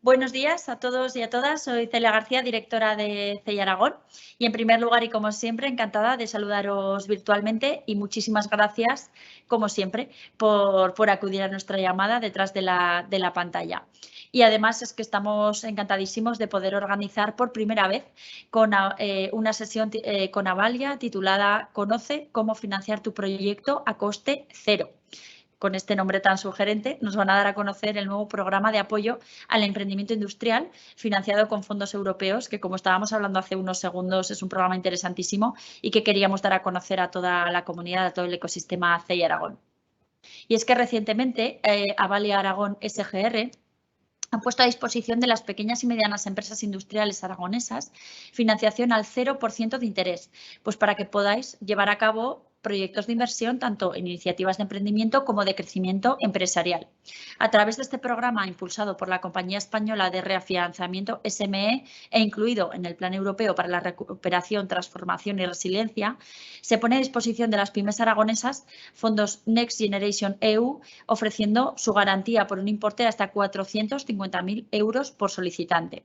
Buenos días a todos y a todas. Soy Celia García, directora de CEI Aragón. Y en primer lugar y como siempre, encantada de saludaros virtualmente y muchísimas gracias, como siempre, por acudir a nuestra llamada detrás de la pantalla. Y además es que estamos encantadísimos de poder organizar por primera vez una sesión con Avalia titulada Conoce cómo financiar tu proyecto a coste cero. Con este nombre tan sugerente, nos van a dar a conocer el nuevo programa de apoyo al emprendimiento industrial financiado con fondos europeos, que como estábamos hablando hace unos segundos, es un programa interesantísimo y que queríamos dar a conocer a toda la comunidad, a todo el ecosistema CEI Aragón. Y es que recientemente Avalia Aragón SGR han puesto a disposición de las pequeñas y medianas empresas industriales aragonesas financiación al 0% de interés, pues para que podáis llevar a cabo proyectos de inversión tanto en iniciativas de emprendimiento como de crecimiento empresarial. A través de este programa impulsado por la Compañía Española de Reafianzamiento SME e incluido en el Plan Europeo para la Recuperación, Transformación y Resiliencia, se pone a disposición de las pymes aragonesas fondos Next Generation EU, ofreciendo su garantía por un importe de hasta 450.000 euros por solicitante.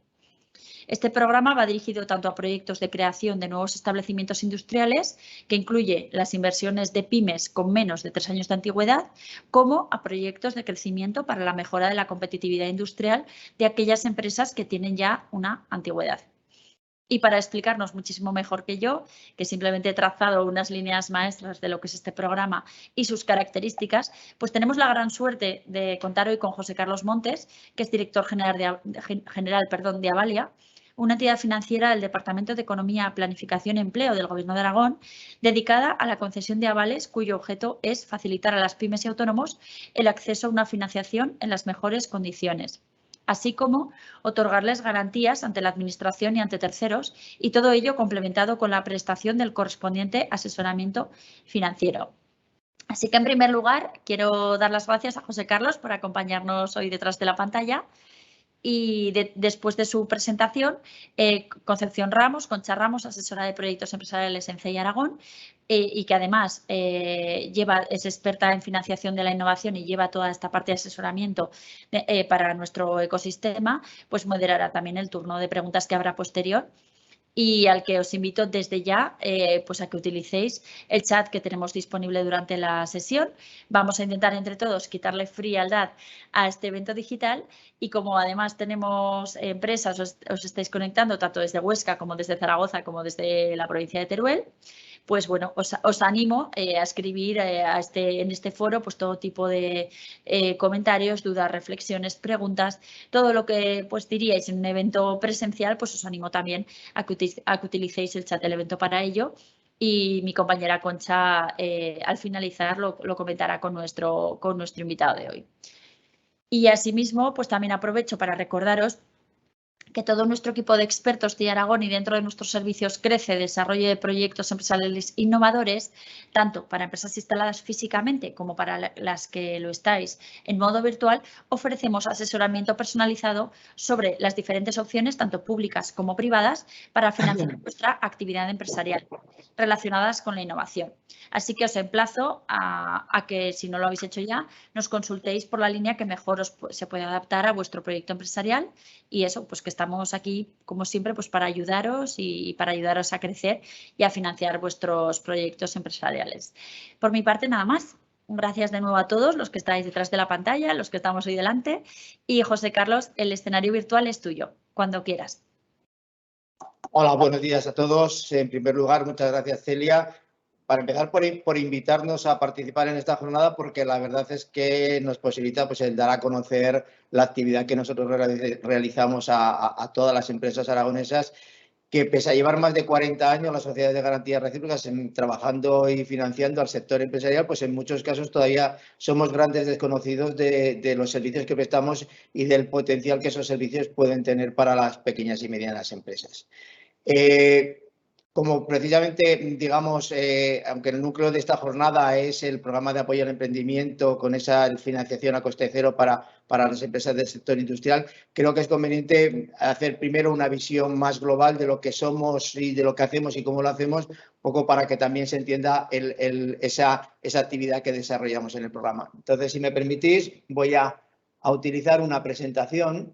Este programa va dirigido tanto a proyectos de creación de nuevos establecimientos industriales, que incluye las inversiones de pymes con menos de 3 años de antigüedad, como a proyectos de crecimiento para la mejora de la competitividad industrial de aquellas empresas que tienen ya una antigüedad. Y para explicarnos muchísimo mejor que yo, que simplemente he trazado unas líneas maestras de lo que es este programa y sus características, pues tenemos la gran suerte de contar hoy con José Carlos Montes, que es director general de Avalia, una entidad financiera del Departamento de Economía, Planificación y Empleo del Gobierno de Aragón, dedicada a la concesión de avales, cuyo objeto es facilitar a las pymes y autónomos el acceso a una financiación en las mejores condiciones, así como otorgarles garantías ante la Administración y ante terceros, y todo ello complementado con la prestación del correspondiente asesoramiento financiero. Así que, en primer lugar, quiero dar las gracias a José Carlos por acompañarnos hoy detrás de la pantalla. Y después de su presentación, Concepción Ramos, Concha Ramos, asesora de proyectos empresariales en CEI Aragón, y que además es experta en financiación de la innovación y lleva toda esta parte de asesoramiento para nuestro ecosistema, pues moderará también el turno de preguntas que habrá posterior. Y al que os invito desde ya pues a que utilicéis el chat que tenemos disponible durante la sesión. Vamos a intentar entre todos quitarle frialdad a este evento digital, y como además tenemos empresas, os estáis conectando tanto desde Huesca como desde Zaragoza como desde la provincia de Teruel, pues bueno, os animo a escribir en este foro pues todo tipo de comentarios, dudas, reflexiones, preguntas, todo lo que pues diríais en un evento presencial, pues os animo también a que utilicéis el chat del evento para ello. Y mi compañera Concha al finalizar lo comentará con nuestro invitado de hoy. Y asimismo, pues también aprovecho para recordaros que todo nuestro equipo de expertos de Aragón y dentro de nuestros servicios crece desarrollo de proyectos empresariales innovadores, tanto para empresas instaladas físicamente como para las que lo estáis en modo virtual. Ofrecemos asesoramiento personalizado sobre las diferentes opciones, tanto públicas como privadas, para financiar vuestra actividad empresarial relacionadas con la innovación. Así que os emplazo a que, si no lo habéis hecho ya, nos consultéis por la línea que mejor se puede adaptar a vuestro proyecto empresarial, y eso, pues que estamos aquí, como siempre, pues para ayudaros y para ayudaros a crecer y a financiar vuestros proyectos empresariales. Por mi parte, nada más. Gracias de nuevo a todos los que estáis detrás de la pantalla, los que estamos hoy delante. Y José Carlos, el escenario virtual es tuyo, cuando quieras. Hola, buenos días a todos. En primer lugar, muchas gracias, Celia. Para empezar, por invitarnos a participar en esta jornada, porque la verdad es que nos posibilita pues, el dar a conocer la actividad que nosotros realizamos a todas las empresas aragonesas, que pese a llevar más de 40 años las sociedades de garantías recíprocas trabajando y financiando al sector empresarial, pues en muchos casos todavía somos grandes desconocidos de los servicios que prestamos y del potencial que esos servicios pueden tener para las pequeñas y medianas empresas. Como precisamente, digamos, aunque el núcleo de esta jornada es el programa de apoyo al emprendimiento con esa financiación a coste cero para las empresas del sector industrial, creo que es conveniente hacer primero una visión más global de lo que somos y de lo que hacemos y cómo lo hacemos, un poco para que también se entienda esa actividad que desarrollamos en el programa. Entonces, si me permitís, voy a utilizar una presentación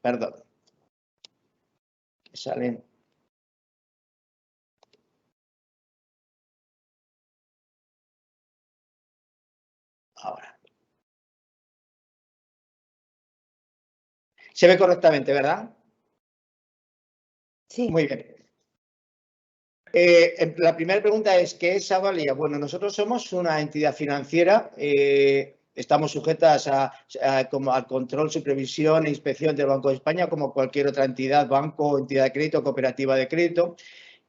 Perdón. Salen. Ahora. Se ve correctamente, ¿verdad? Sí. Muy bien. La primera pregunta es, ¿qué es Avalia? Bueno, nosotros somos una entidad financiera. Estamos sujetas como al control, supervisión e inspección del Banco de España, como cualquier otra entidad, banco, entidad de crédito, cooperativa de crédito.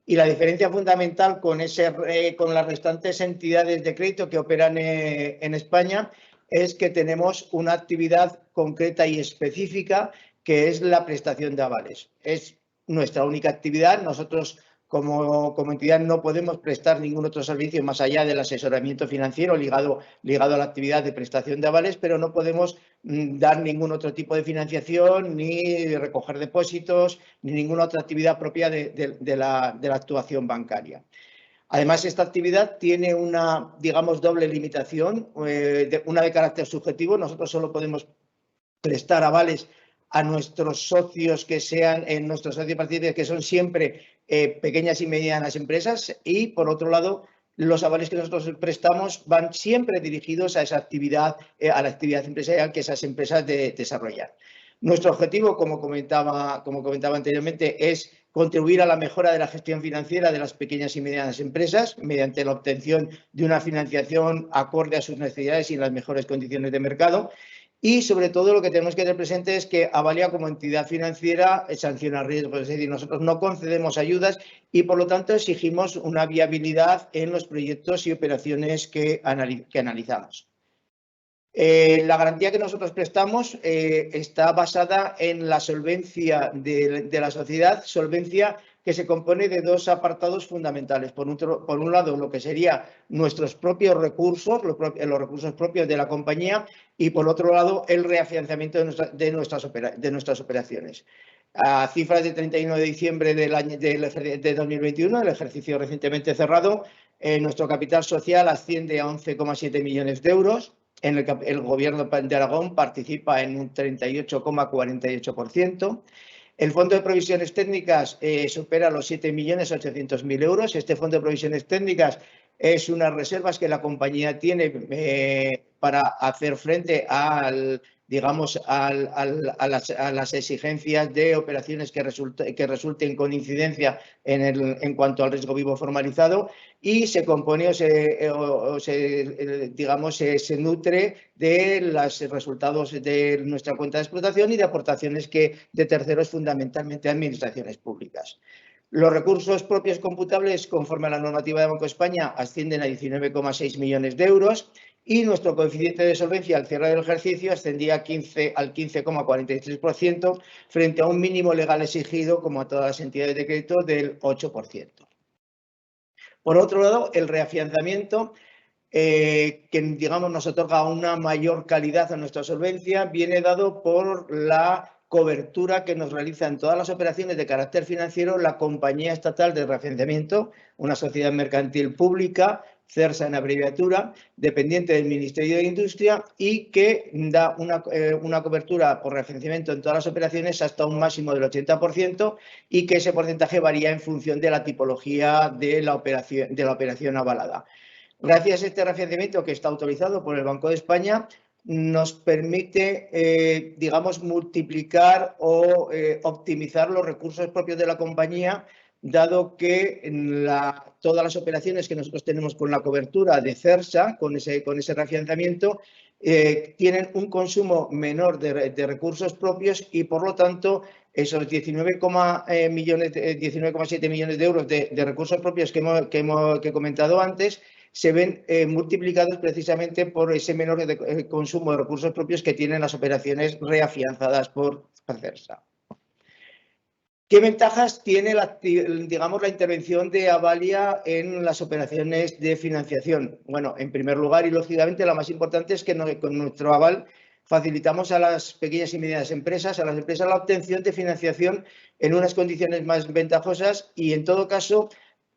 Y la diferencia fundamental con las restantes entidades de crédito que operan en España es que tenemos una actividad concreta y específica, que es la prestación de avales. Es nuestra única actividad. Nosotros, como entidad, no podemos prestar ningún otro servicio más allá del asesoramiento financiero ligado a la actividad de prestación de avales, pero no podemos dar ningún otro tipo de financiación, ni recoger depósitos, ni ninguna otra actividad propia de la actuación bancaria. Además, esta actividad tiene una, digamos, doble limitación, una de carácter subjetivo. Nosotros solo podemos prestar avales a nuestros socios que sean nuestros socios participantes, que son siempre pequeñas y medianas empresas, y por otro lado, los avales que nosotros prestamos van siempre dirigidos a esa actividad, a la actividad empresarial que esas empresas desarrollan. Nuestro objetivo, como comentaba anteriormente, es contribuir a la mejora de la gestión financiera de las pequeñas y medianas empresas mediante la obtención de una financiación acorde a sus necesidades y en las mejores condiciones de mercado. Y, sobre todo, lo que tenemos que tener presente es que Avalia, como entidad financiera, sanciona riesgos. Es decir, nosotros no concedemos ayudas y, por lo tanto, exigimos una viabilidad en los proyectos y operaciones que analizamos. La garantía que nosotros prestamos está basada en la solvencia de la sociedad, solvencia que se compone de dos apartados fundamentales. Por un lado, lo que serían nuestros propios recursos, los recursos propios de la compañía, y por otro lado, el reafianzamiento de nuestras operaciones. A cifras de 31 de diciembre de 2021, el ejercicio recientemente cerrado, nuestro capital social asciende a 11,7 millones de euros. En el que el Gobierno de Aragón participa en un 38,48%. El Fondo de Provisiones Técnicas supera los 7.800.000 euros. Este Fondo de Provisiones Técnicas es unas reservas que la compañía tiene para hacer frente a las exigencias de operaciones que resulten con incidencia en cuanto al riesgo vivo formalizado, y se compone se nutre de los resultados de nuestra cuenta de explotación y de aportaciones de terceros, fundamentalmente administraciones públicas. Los recursos propios computables, conforme a la normativa de Banco de España, ascienden a 19,6 millones de euros, y nuestro coeficiente de solvencia al cierre del ejercicio ascendía al 15,43%, frente a un mínimo legal exigido, como a todas las entidades de crédito, del 8%. Por otro lado, el reafianzamiento, que digamos nos otorga una mayor calidad a nuestra solvencia, viene dado por la cobertura que nos realiza en todas las operaciones de carácter financiero la Compañía Estatal de Reafianzamiento, una sociedad mercantil pública, CERSA en abreviatura, dependiente del Ministerio de Industria, y que da una cobertura por reafianzamiento en todas las operaciones hasta un máximo del 80%, y que ese porcentaje varía en función de la tipología de la operación avalada. Gracias a este reafianzamiento, que está autorizado por el Banco de España, nos permite, digamos, multiplicar o optimizar los recursos propios de la compañía, dado que todas las operaciones que nosotros tenemos con la cobertura de CERSA, con ese reafianzamiento, tienen un consumo menor de recursos propios, y, por lo tanto, esos 19,7 millones de euros de recursos propios que he comentado antes se ven multiplicados precisamente por ese menor consumo de recursos propios que tienen las operaciones reafianzadas por CERSA. ¿Qué ventajas tiene la intervención de Avalia en las operaciones de financiación? Bueno, en primer lugar, y lógicamente la más importante, es que con nuestro aval facilitamos a las pequeñas y medianas empresas, la obtención de financiación en unas condiciones más ventajosas y, en todo caso,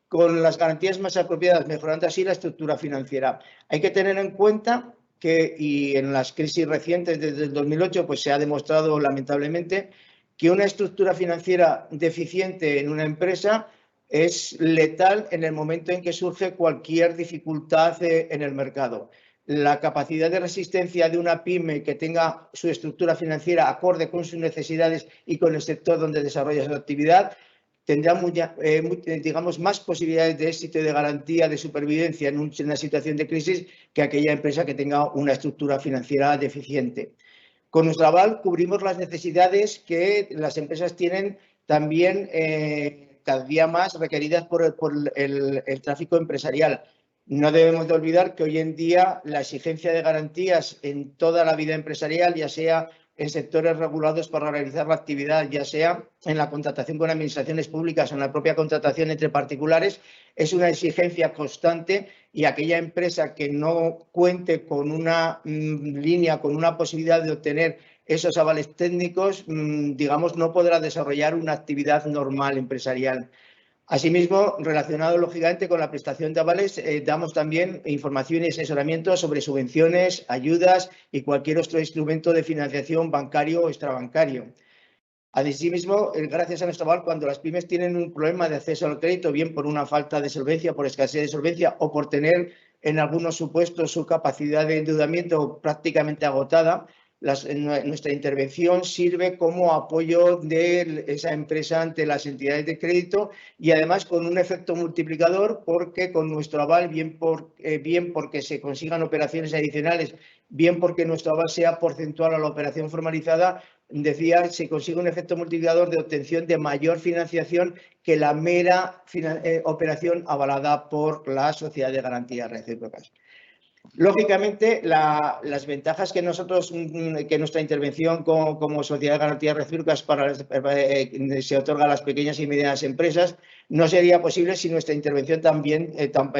con las garantías más apropiadas, mejorando así la estructura financiera. Hay que tener en cuenta que, y en las crisis recientes desde el 2008, pues se ha demostrado lamentablemente que una estructura financiera deficiente en una empresa es letal en el momento en que surge cualquier dificultad en el mercado. La capacidad de resistencia de una pyme que tenga su estructura financiera acorde con sus necesidades y con el sector donde desarrolla su actividad tendrá digamos, más posibilidades de éxito y de garantía de supervivencia en una situación de crisis que aquella empresa que tenga una estructura financiera deficiente. Con nuestro aval cubrimos las necesidades que las empresas tienen también cada día más requeridas por el tráfico empresarial. No debemos de olvidar que hoy en día la exigencia de garantías en toda la vida empresarial, ya sea en sectores regulados para realizar la actividad, ya sea en la contratación con administraciones públicas o en la propia contratación entre particulares, es una exigencia constante y aquella empresa que no cuente con una línea, con una posibilidad de obtener esos avales técnicos, digamos, no podrá desarrollar una actividad normal empresarial. Asimismo, relacionado lógicamente con la prestación de avales, damos también información y asesoramiento sobre subvenciones, ayudas y cualquier otro instrumento de financiación bancario o extrabancario. Asimismo, gracias a nuestro aval, cuando las pymes tienen un problema de acceso al crédito, bien por una falta de solvencia, por escasez de solvencia o por tener en algunos supuestos su capacidad de endeudamiento prácticamente agotada, nuestra intervención sirve como apoyo de esa empresa ante las entidades de crédito y además con un efecto multiplicador porque con nuestro aval, bien porque se consigan operaciones adicionales, bien porque nuestro aval sea porcentual a la operación formalizada, decía, se consigue un efecto multiplicador de obtención de mayor financiación que la mera operación avalada por la Sociedad de Garantías Recíprocas. Lógicamente, las ventajas que nuestra intervención como Sociedad de Garantías Recíprocas se otorga a las pequeñas y medianas empresas no sería posible si nuestra intervención también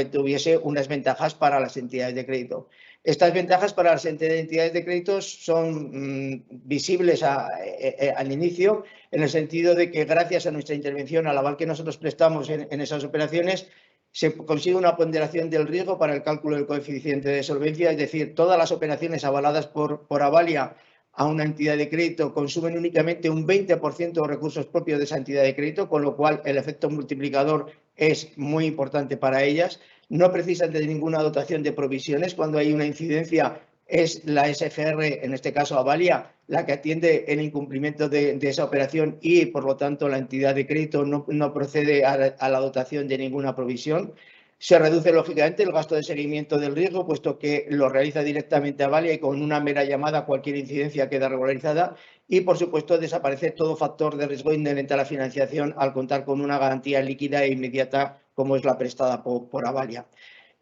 tuviese unas ventajas para las entidades de crédito. Estas ventajas para las entidades de crédito son visibles al inicio, en el sentido de que gracias a nuestra intervención, al aval que nosotros prestamos en esas operaciones, se consigue una ponderación del riesgo para el cálculo del coeficiente de solvencia, es decir, todas las operaciones avaladas por Avalia a una entidad de crédito consumen únicamente un 20% de recursos propios de esa entidad de crédito, con lo cual el efecto multiplicador es muy importante para ellas. No precisan de ninguna dotación de provisiones. Cuando hay una incidencia, es la SFR, en este caso Avalia, la que atiende el incumplimiento de esa operación y, por lo tanto, la entidad de crédito no procede a la dotación de ninguna provisión. Se reduce, lógicamente, el gasto de seguimiento del riesgo, puesto que lo realiza directamente Avalia y con una mera llamada cualquier incidencia queda regularizada. Y, por supuesto, desaparece todo factor de riesgo inherente a la financiación al contar con una garantía líquida e inmediata como es la prestada por Avalia.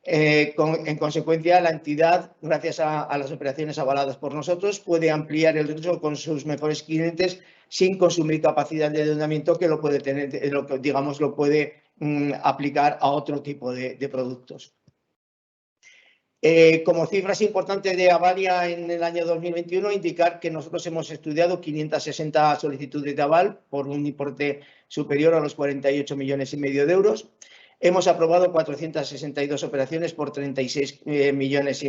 En consecuencia, la entidad, gracias a las operaciones avaladas por nosotros, puede ampliar el riesgo con sus mejores clientes sin consumir capacidad de endeudamiento que lo puede tener, digamos, lo puede aplicar a otro tipo de productos. Como cifras importantes de Avalia en el año 2021, indicar que nosotros hemos estudiado 560 solicitudes de aval por un importe superior a los 48,5 millones de euros. Hemos aprobado 462 operaciones por 36,5 millones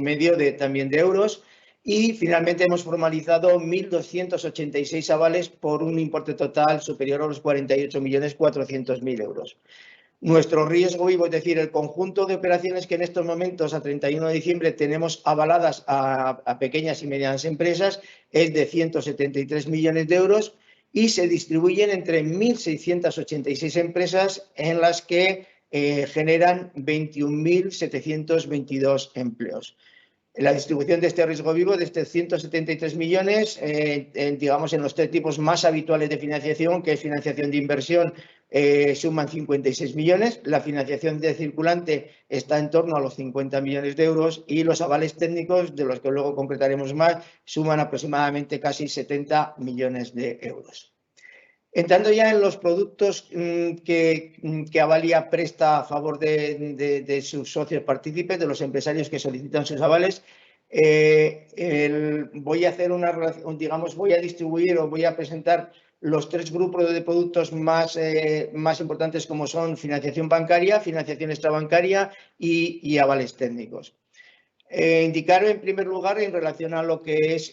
también de euros y finalmente hemos formalizado 1.286 avales por un importe total superior a los 48,4 millones euros. Nuestro riesgo vivo, es decir, el conjunto de operaciones que en estos momentos, a 31 de diciembre, tenemos avaladas a pequeñas y medianas empresas, es de 173 millones de euros y se distribuyen entre 1.686 empresas en las que generan 21.722 empleos. La distribución de este riesgo vivo de estos 173 millones, digamos, en los tres tipos más habituales de financiación, que es financiación de inversión, suman 56 millones, la financiación de circulante está en torno a los 50 millones de euros y los avales técnicos, de los que luego concretaremos más, suman aproximadamente casi 70 millones de euros. Entrando ya en los productos que Avalia presta a favor de sus socios partícipes, de los empresarios que solicitan sus avales, voy a hacer voy a distribuir o voy a presentar los tres grupos de productos más importantes, como son financiación bancaria, financiación extrabancaria y avales técnicos. Indicar en primer lugar en relación a lo que es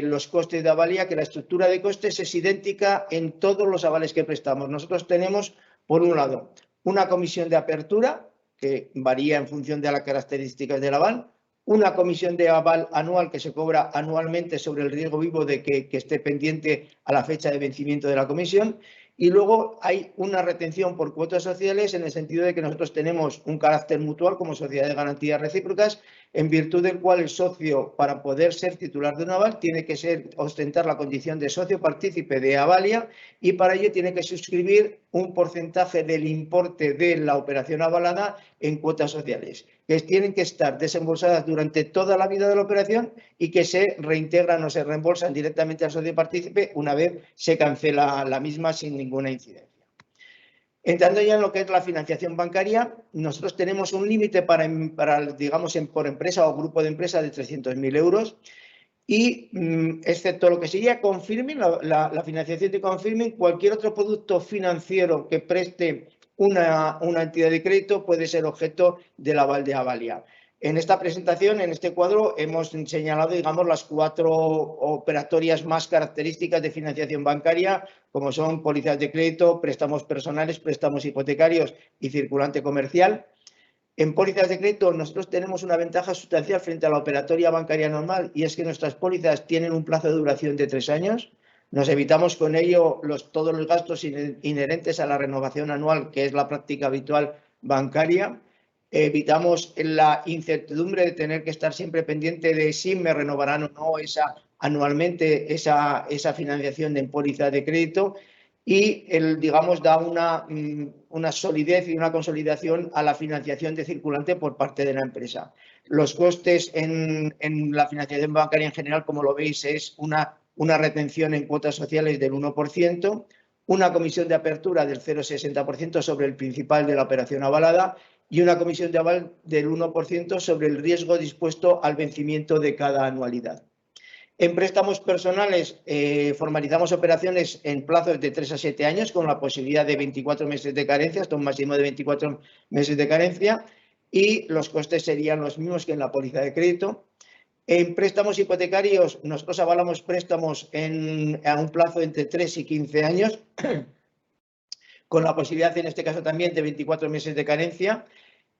los costes de Avalia, que la estructura de costes es idéntica en todos los avales que prestamos. Nosotros tenemos, por un lado, una comisión de apertura, que varía en función de las características del aval, una comisión de aval anual que se cobra anualmente sobre el riesgo vivo de que esté pendiente a la fecha de vencimiento de la comisión. Y luego hay una retención por cuotas sociales en el sentido de que nosotros tenemos un carácter mutual como sociedad de garantías recíprocas, en virtud del cual el socio, para poder ser titular de un aval, tiene que ostentar la condición de socio partícipe de Avalia y para ello tiene que suscribir un porcentaje del importe de la operación avalada en cuotas sociales, que tienen que estar desembolsadas durante toda la vida de la operación y que se reintegran o se reembolsan directamente al socio partícipe una vez se cancela la misma sin ninguna incidencia. Entrando ya en lo que es la financiación bancaria, nosotros tenemos un límite digamos, por empresa o grupo de empresas de 300.000 euros y, excepto lo que sería confirming, la financiación de confirming, cualquier otro producto financiero que preste una entidad de crédito puede ser objeto del aval de Avalia. En esta presentación, en este cuadro, hemos señalado, digamos, las 4 operatorias más características de financiación bancaria, como son pólizas de crédito, préstamos personales, préstamos hipotecarios y circulante comercial. En pólizas de crédito nosotros tenemos una ventaja sustancial frente a la operatoria bancaria normal y es que nuestras pólizas tienen un plazo de duración de 3 años. Nos evitamos con ello todos los gastos inherentes a la renovación anual, que es la práctica habitual bancaria. Evitamos la incertidumbre de tener que estar siempre pendiente de si me renovarán o no anualmente esa financiación de póliza de crédito y, digamos, da una solidez y una consolidación a la financiación de circulante por parte de la empresa. Los costes en la financiación bancaria en general, como lo veis, es una retención en cuotas sociales del 1%, una comisión de apertura del 0,60% sobre el principal de la operación avalada y una comisión de aval del 1% sobre el riesgo dispuesto al vencimiento de cada anualidad. En préstamos personales formalizamos operaciones en plazos de 3 a 7 años con la posibilidad de 24 meses de carencia, hasta un máximo de 24 meses de carencia y los costes serían los mismos que en la póliza de crédito. En préstamos hipotecarios nosotros avalamos préstamos a un plazo entre 3 y 15 años con la posibilidad en este caso también de 24 meses de carencia.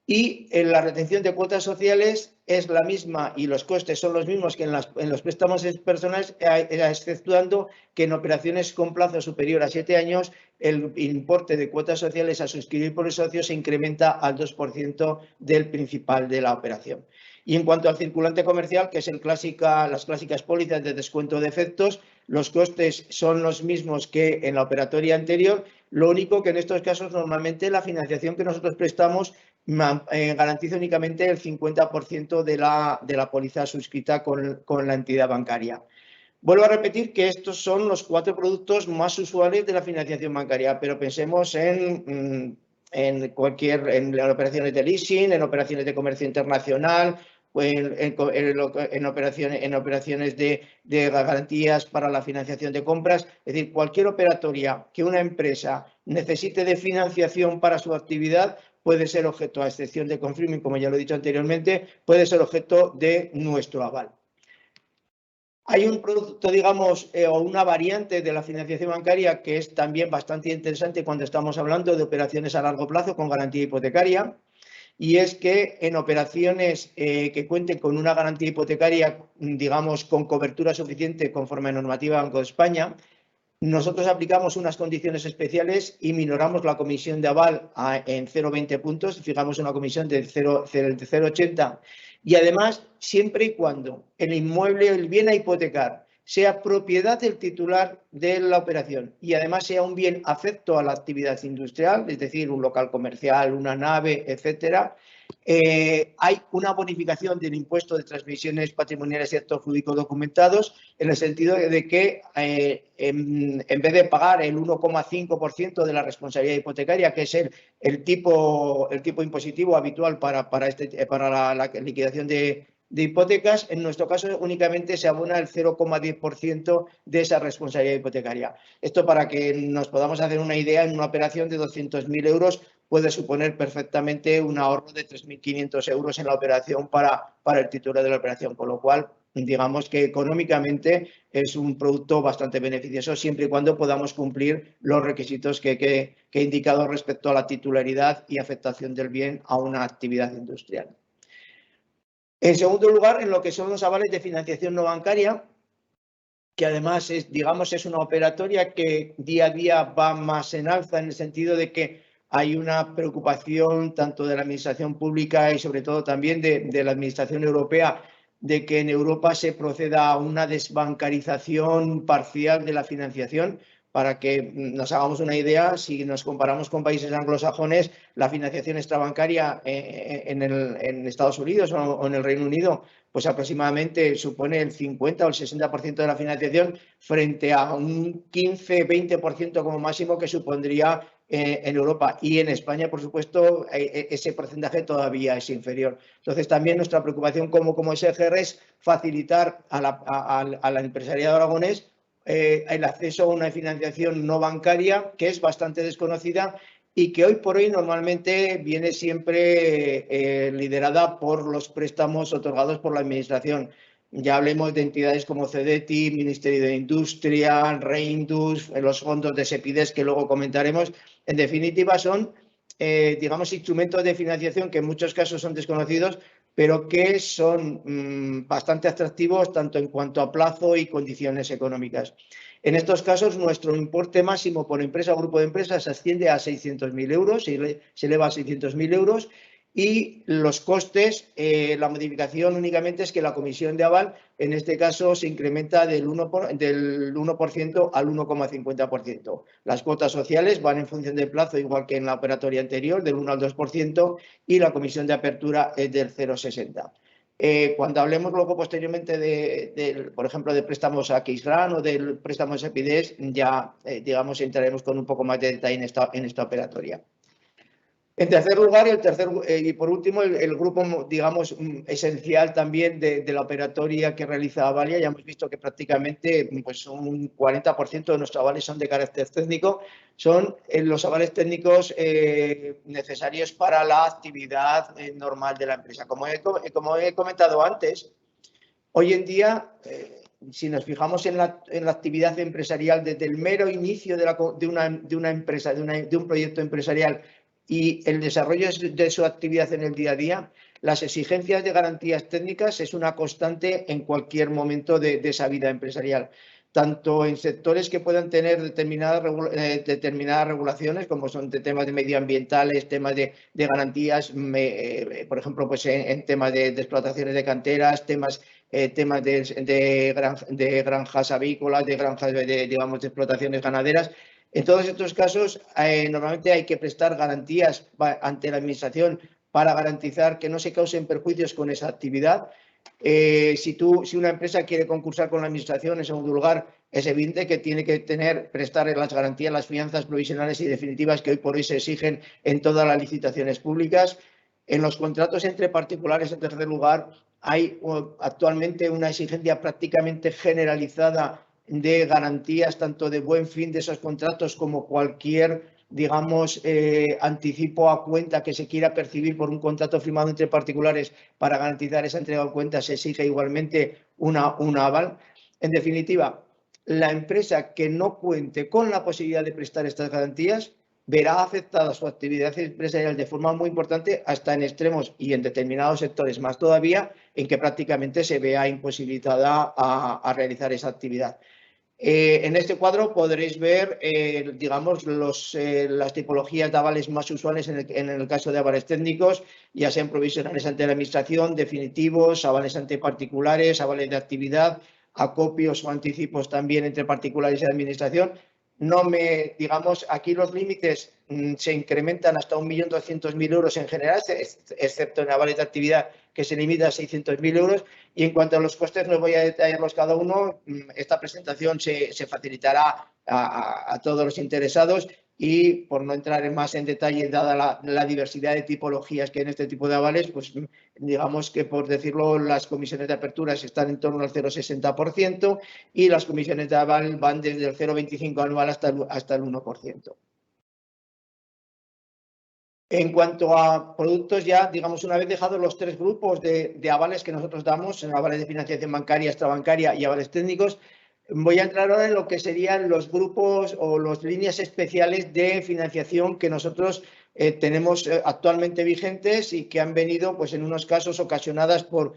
Y en la retención de cuotas sociales es la misma y los costes son los mismos que en los préstamos personales, exceptuando que en operaciones con plazo superior a 7 años el importe de cuotas sociales a suscribir por el socio se incrementa al 2% del principal de la operación. Y en cuanto al circulante comercial, que es las clásicas pólizas de descuento de efectos, los costes son los mismos que en la operatoria anterior, lo único que en estos casos normalmente la financiación que nosotros prestamos garantiza únicamente el 50% de la póliza suscrita con la entidad bancaria. Vuelvo a repetir que estos son los 4 productos más usuales de la financiación bancaria, pero pensemos en operaciones de leasing, en operaciones de comercio internacional, en operaciones de garantías para la financiación de compras. Es decir, cualquier operatoria que una empresa necesite de financiación para su actividad puede ser objeto, a excepción de confirming, como ya lo he dicho anteriormente, puede ser objeto de nuestro aval. Hay un producto, digamos, o una variante de la financiación bancaria que es también bastante interesante cuando estamos hablando de operaciones a largo plazo con garantía hipotecaria. Y es que en operaciones que cuenten con una garantía hipotecaria, digamos, con cobertura suficiente conforme a normativa Banco de España, nosotros aplicamos unas condiciones especiales y minoramos la comisión de aval en 0,20 puntos, fijamos una comisión de 0,80 y además siempre y cuando el inmueble, el bien a hipotecar, sea propiedad del titular de la operación y además sea un bien afecto a la actividad industrial, es decir, un local comercial, una nave, etcétera, hay una bonificación del impuesto de transmisiones patrimoniales y actos jurídicos documentados en el sentido de que en vez de pagar el 1,5% de la responsabilidad hipotecaria, que es el tipo impositivo habitual para la liquidación de hipotecas, en nuestro caso únicamente se abona el 0,10% de esa responsabilidad hipotecaria. Esto para que nos podamos hacer una idea, en una operación de 200.000 euros puede suponer perfectamente un ahorro de 3.500 euros en la operación para el titular de la operación, con lo cual digamos que económicamente es un producto bastante beneficioso siempre y cuando podamos cumplir los requisitos que he indicado respecto a la titularidad y afectación del bien a una actividad industrial. En segundo lugar, en lo que son los avales de financiación no bancaria, que además es una operatoria que día a día va más en alza en el sentido de que hay una preocupación tanto de la administración pública y sobre todo también de la administración europea de que en Europa se proceda a una desbancarización parcial de la financiación. Para que nos hagamos una idea, si nos comparamos con países anglosajones, la financiación extrabancaria en Estados Unidos o en el Reino Unido pues aproximadamente supone el 50 o el 60% de la financiación frente a un 15-20% como máximo que supondría en Europa. Y en España, por supuesto, ese porcentaje todavía es inferior. Entonces, también nuestra preocupación como SGR es facilitar al empresariado aragonés el acceso a una financiación no bancaria que es bastante desconocida y que hoy por hoy normalmente viene siempre liderada por los préstamos otorgados por la Administración. Ya hablemos de entidades como CEDETI, Ministerio de Industria, Reindus, los fondos de SEPIDES que luego comentaremos. En definitiva, son, digamos, instrumentos de financiación que en muchos casos son desconocidos, pero que son bastante atractivos tanto en cuanto a plazo y condiciones económicas. En estos casos, nuestro importe máximo por empresa o grupo de empresas asciende a 600.000 euros, se eleva a 600.000 euros y los costes, la modificación únicamente es que la comisión de aval, en este caso, se incrementa del 1% al 1,50%. Las cuotas sociales van en función del plazo, igual que en la operatoria anterior, del 1 al 2%, y la comisión de apertura es del 0,60%. Cuando hablemos luego posteriormente por ejemplo, de préstamos a KeySran o del préstamo SEPIDES, ya, digamos, entraremos con un poco más de detalle en esta operatoria. En tercer lugar, y por último, el grupo, digamos, esencial también de la operatoria que realiza Avalia. Ya hemos visto que prácticamente pues, un 40% de nuestros avales son de carácter técnico. Son los avales técnicos necesarios para la actividad normal de la empresa. Como he comentado antes, hoy en día, si nos fijamos en la actividad empresarial desde el mero inicio de una empresa, de un proyecto empresarial, y el desarrollo de su actividad en el día a día, las exigencias de garantías técnicas es una constante en cualquier momento de esa vida empresarial, tanto en sectores que puedan tener determinadas regulaciones, como son temas de medioambientales, temas de garantías, por ejemplo, pues en temas de explotaciones de canteras, temas de granjas avícolas, de granjas digamos, de explotaciones ganaderas. En todos estos casos, normalmente hay que prestar garantías ante la Administración para garantizar que no se causen perjuicios con esa actividad. Si una empresa quiere concursar con la Administración, en segundo lugar, es evidente que tiene que prestar las garantías, las fianzas provisionales y definitivas que hoy por hoy se exigen en todas las licitaciones públicas. En los contratos entre particulares, en tercer lugar, hay actualmente una exigencia prácticamente generalizada de garantías, tanto de buen fin de esos contratos como cualquier, digamos, anticipo a cuenta que se quiera percibir por un contrato firmado entre particulares para garantizar esa entrega a cuenta, se exige igualmente una aval. En definitiva, la empresa que no cuente con la posibilidad de prestar estas garantías verá afectada su actividad empresarial de forma muy importante, hasta en extremos y en determinados sectores más todavía, en que prácticamente se vea imposibilitada a realizar esa actividad. En este cuadro podréis ver, digamos, las tipologías de avales más usuales en el caso de avales técnicos, ya sean provisionales ante la Administración, definitivos, avales ante particulares, avales de actividad, acopios o anticipos también entre particulares y Administración. Digamos, aquí los límites se incrementan hasta 1.200.000 euros en general, excepto en avales de actividad, que se limita a 600.000 euros. Y en cuanto a los costes, no voy a detallarlos cada uno. Esta presentación se facilitará a todos los interesados y, por no entrar más en detalle, dada la diversidad de tipologías que hay en este tipo de avales, pues digamos que, por decirlo, las comisiones de apertura están en torno al 0,60% y las comisiones de aval van desde el 0,25 anual hasta el 1%. En cuanto a productos, ya, digamos, una vez dejados los 3 grupos de avales que nosotros damos, avales de financiación bancaria, extrabancaria y avales técnicos, voy a entrar ahora en lo que serían los grupos o las líneas especiales de financiación que nosotros tenemos actualmente vigentes y que han venido, pues, en unos casos ocasionadas por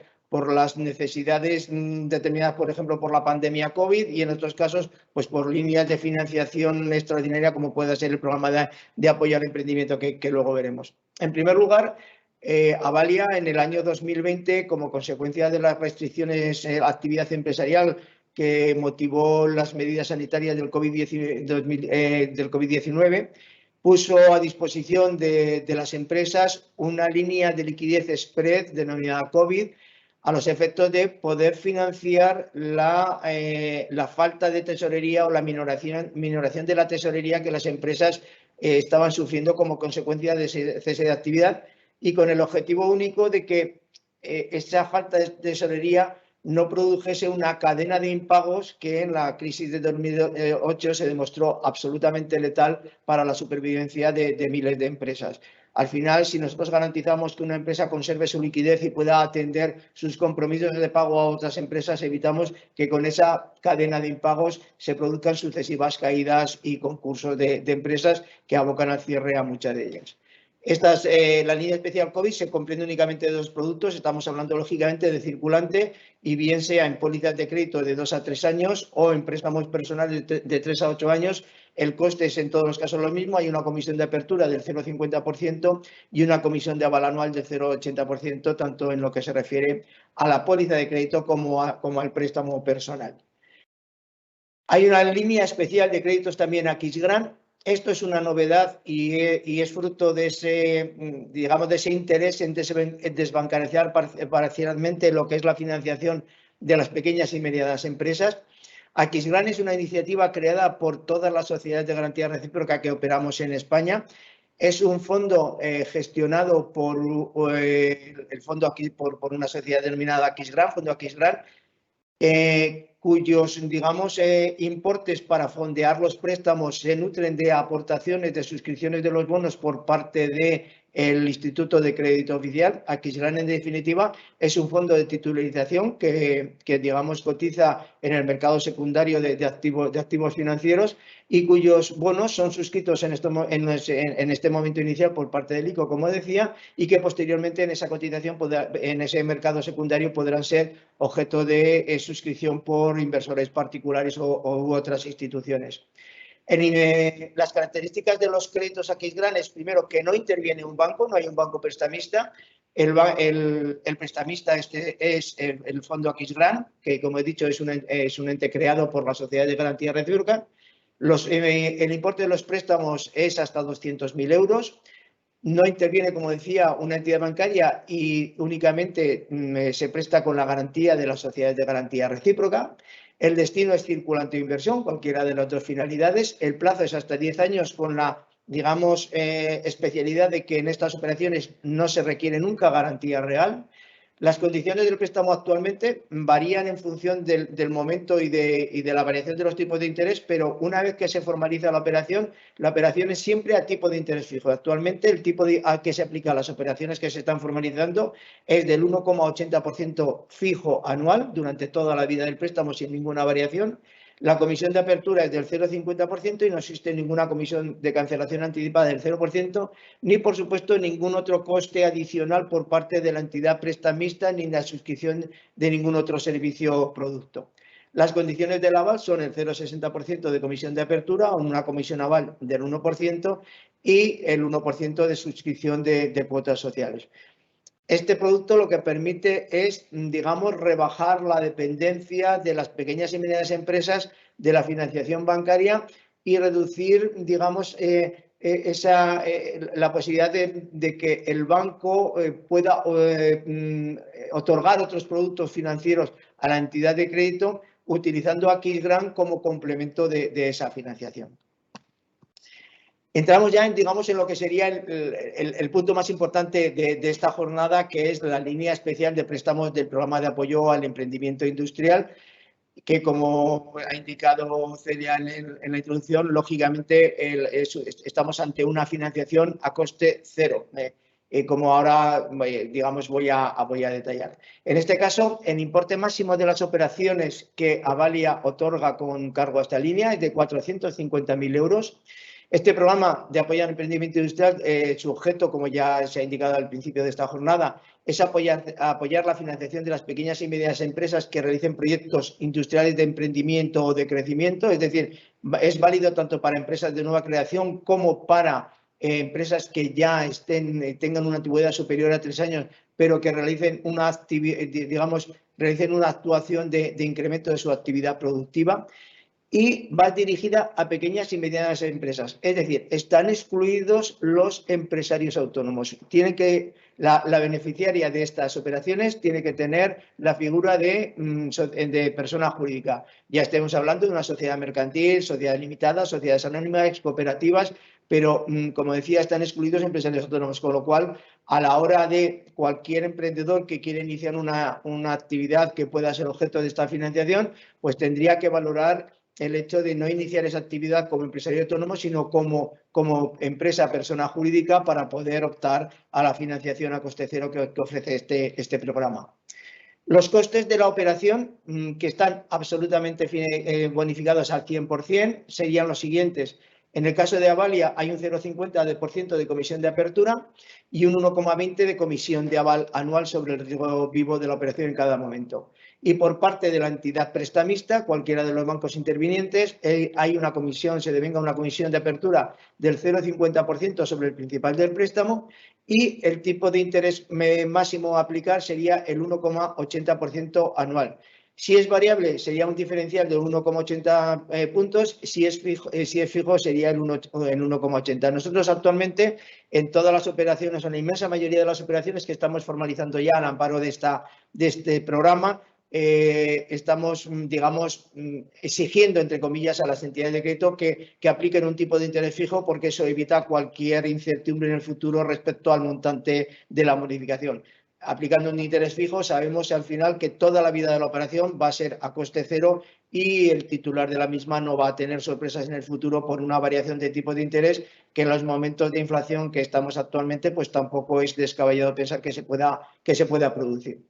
las necesidades determinadas, por ejemplo, por la pandemia COVID, y en otros casos, pues, por líneas de financiación extraordinaria, como puede ser el programa de apoyo al emprendimiento que luego veremos. En primer lugar, Avalia, en el año 2020, como consecuencia de las restricciones a la actividad empresarial que motivó las medidas sanitarias del COVID-19, puso a disposición de las empresas una línea de liquidez spread denominada COVID, a los efectos de poder financiar la falta de tesorería o la minoración de la tesorería que las empresas estaban sufriendo como consecuencia de ese cese de actividad, y con el objetivo único de que esa falta de tesorería no produjese una cadena de impagos que en la crisis de 2008 se demostró absolutamente letal para la supervivencia de miles de empresas. Al final, si nosotros garantizamos que una empresa conserve su liquidez y pueda atender sus compromisos de pago a otras empresas, evitamos que con esa cadena de impagos se produzcan sucesivas caídas y concursos de empresas que abocan al cierre a muchas de ellas. La línea especial COVID se comprende únicamente de 2 productos. Estamos hablando, lógicamente, de circulante, y bien sea en pólizas de crédito de 2 a 3 años o en préstamos personales de 3 a 8 años. El coste es en todos los casos lo mismo. Hay una comisión de apertura del 0,50% y una comisión de aval anual del 0,80%, tanto en lo que se refiere a la póliza de crédito como al préstamo personal. Hay una línea especial de créditos también a Xgrant. Esto es una novedad y es fruto de ese, digamos, de ese interés en desbancarizar parcialmente lo que es la financiación de las pequeñas y medianas empresas. Xgrant es una iniciativa creada por todas las sociedades de garantía recíproca que operamos en España. Es un fondo gestionado por el fondo aquí por una sociedad denominada Xgrant, Fondo Xgrant, cuyos, digamos, importes para fondear los préstamos se nutren de aportaciones de suscripciones de los bonos por parte del Instituto de Crédito Oficial. Xgrant, en definitiva, es un fondo de titularización que digamos, cotiza en el mercado secundario de activos financieros, y cuyos bonos son suscritos en este momento inicial por parte del ICO, como decía, y que posteriormente en esa cotización, en ese mercado secundario, podrán ser objeto de suscripción por inversores particulares u otras instituciones. Las características de los créditos a Xgrant es, primero, que no interviene un banco, no hay un banco prestamista. El prestamista es el fondo Xgrant, que, como he dicho, es un ente creado por la Sociedad de Garantía Recíproca. El importe de los préstamos es hasta 200.000 euros. No interviene, como decía, una entidad bancaria y únicamente se presta con la garantía de las sociedades de garantía recíproca. El destino es circulante o inversión, cualquiera de las 2 finalidades. El plazo es hasta 10 años con la, digamos, especialidad de que en estas operaciones no se requiere nunca garantía real. Las condiciones del préstamo actualmente varían en función del momento y de la variación de los tipos de interés, pero una vez que se formaliza la operación es siempre a tipo de interés fijo. Actualmente el tipo a que se aplica a las operaciones que se están formalizando es del 1,80% fijo anual durante toda la vida del préstamo sin ninguna variación. La comisión de apertura es del 0,50% y no existe ninguna comisión de cancelación anticipada del 0%, ni, por supuesto, ningún otro coste adicional por parte de la entidad prestamista, ni la suscripción de ningún otro servicio o producto. Las condiciones del aval son el 0,60% de comisión de apertura o una comisión aval del 1% y el 1% de suscripción de cuotas sociales. Este producto lo que permite es, digamos, rebajar la dependencia de las pequeñas y medianas empresas de la financiación bancaria y reducir, digamos, la posibilidad de que el banco pueda otorgar otros productos financieros a la entidad de crédito utilizando a Xgrant como complemento de esa financiación. Entramos ya, digamos, en lo que sería el punto más importante de esta jornada, que es la línea especial de préstamos del programa de apoyo al emprendimiento industrial, que, como ha indicado Celia en la introducción, lógicamente estamos ante una financiación a coste cero, como ahora, digamos, voy a detallar. En este caso, el importe máximo de las operaciones que Avalia otorga con cargo a esta línea es de 450.000 euros. Este programa de apoyo al emprendimiento industrial, su objeto, como ya se ha indicado al principio de esta jornada, es apoyar la financiación de las pequeñas y medianas empresas que realicen proyectos industriales de emprendimiento o de crecimiento. Es decir, es válido tanto para empresas de nueva creación como para empresas que ya tengan una antigüedad superior a 3 años, pero que realicen una actuación de incremento de su actividad productiva. Y va dirigida a pequeñas y medianas empresas. Es decir, están excluidos los empresarios autónomos. La beneficiaria de estas operaciones tiene que tener la figura de persona jurídica. Ya estemos hablando de una sociedad mercantil, sociedad limitada, sociedades anónimas, cooperativas, pero, como decía, están excluidos empresarios autónomos, con lo cual, a la hora de cualquier emprendedor que quiera iniciar una actividad que pueda ser objeto de esta financiación, pues tendría que valorar el hecho de no iniciar esa actividad como empresario autónomo, sino como empresa, persona jurídica, para poder optar a la financiación a coste cero que ofrece este programa. Los costes de la operación, que están absolutamente bonificados al 100%, serían los siguientes. En el caso de Avalia hay un 0,50% de comisión de apertura y un 1,20% de comisión de aval anual sobre el riesgo vivo de la operación en cada momento. Y por parte de la entidad prestamista, cualquiera de los bancos intervinientes, hay una comisión, se devenga una comisión de apertura del 0,50% sobre el principal del préstamo, y el tipo de interés máximo a aplicar sería el 1,80% anual. Si es variable, sería un diferencial de 1,80 puntos. Si es fijo, sería el 1,80. Nosotros actualmente, en todas las operaciones, o en la inmensa mayoría de las operaciones que estamos formalizando ya al amparo de este programa, estamos, digamos, exigiendo, entre comillas, a las entidades de crédito que apliquen un tipo de interés fijo, porque eso evita cualquier incertidumbre en el futuro respecto al montante de la bonificación. Aplicando un interés fijo, sabemos al final que toda la vida de la operación va a ser a coste cero y el titular de la misma no va a tener sorpresas en el futuro por una variación de tipo de interés, que en los momentos de inflación que estamos actualmente, pues tampoco es descabellado pensar que se pueda producir.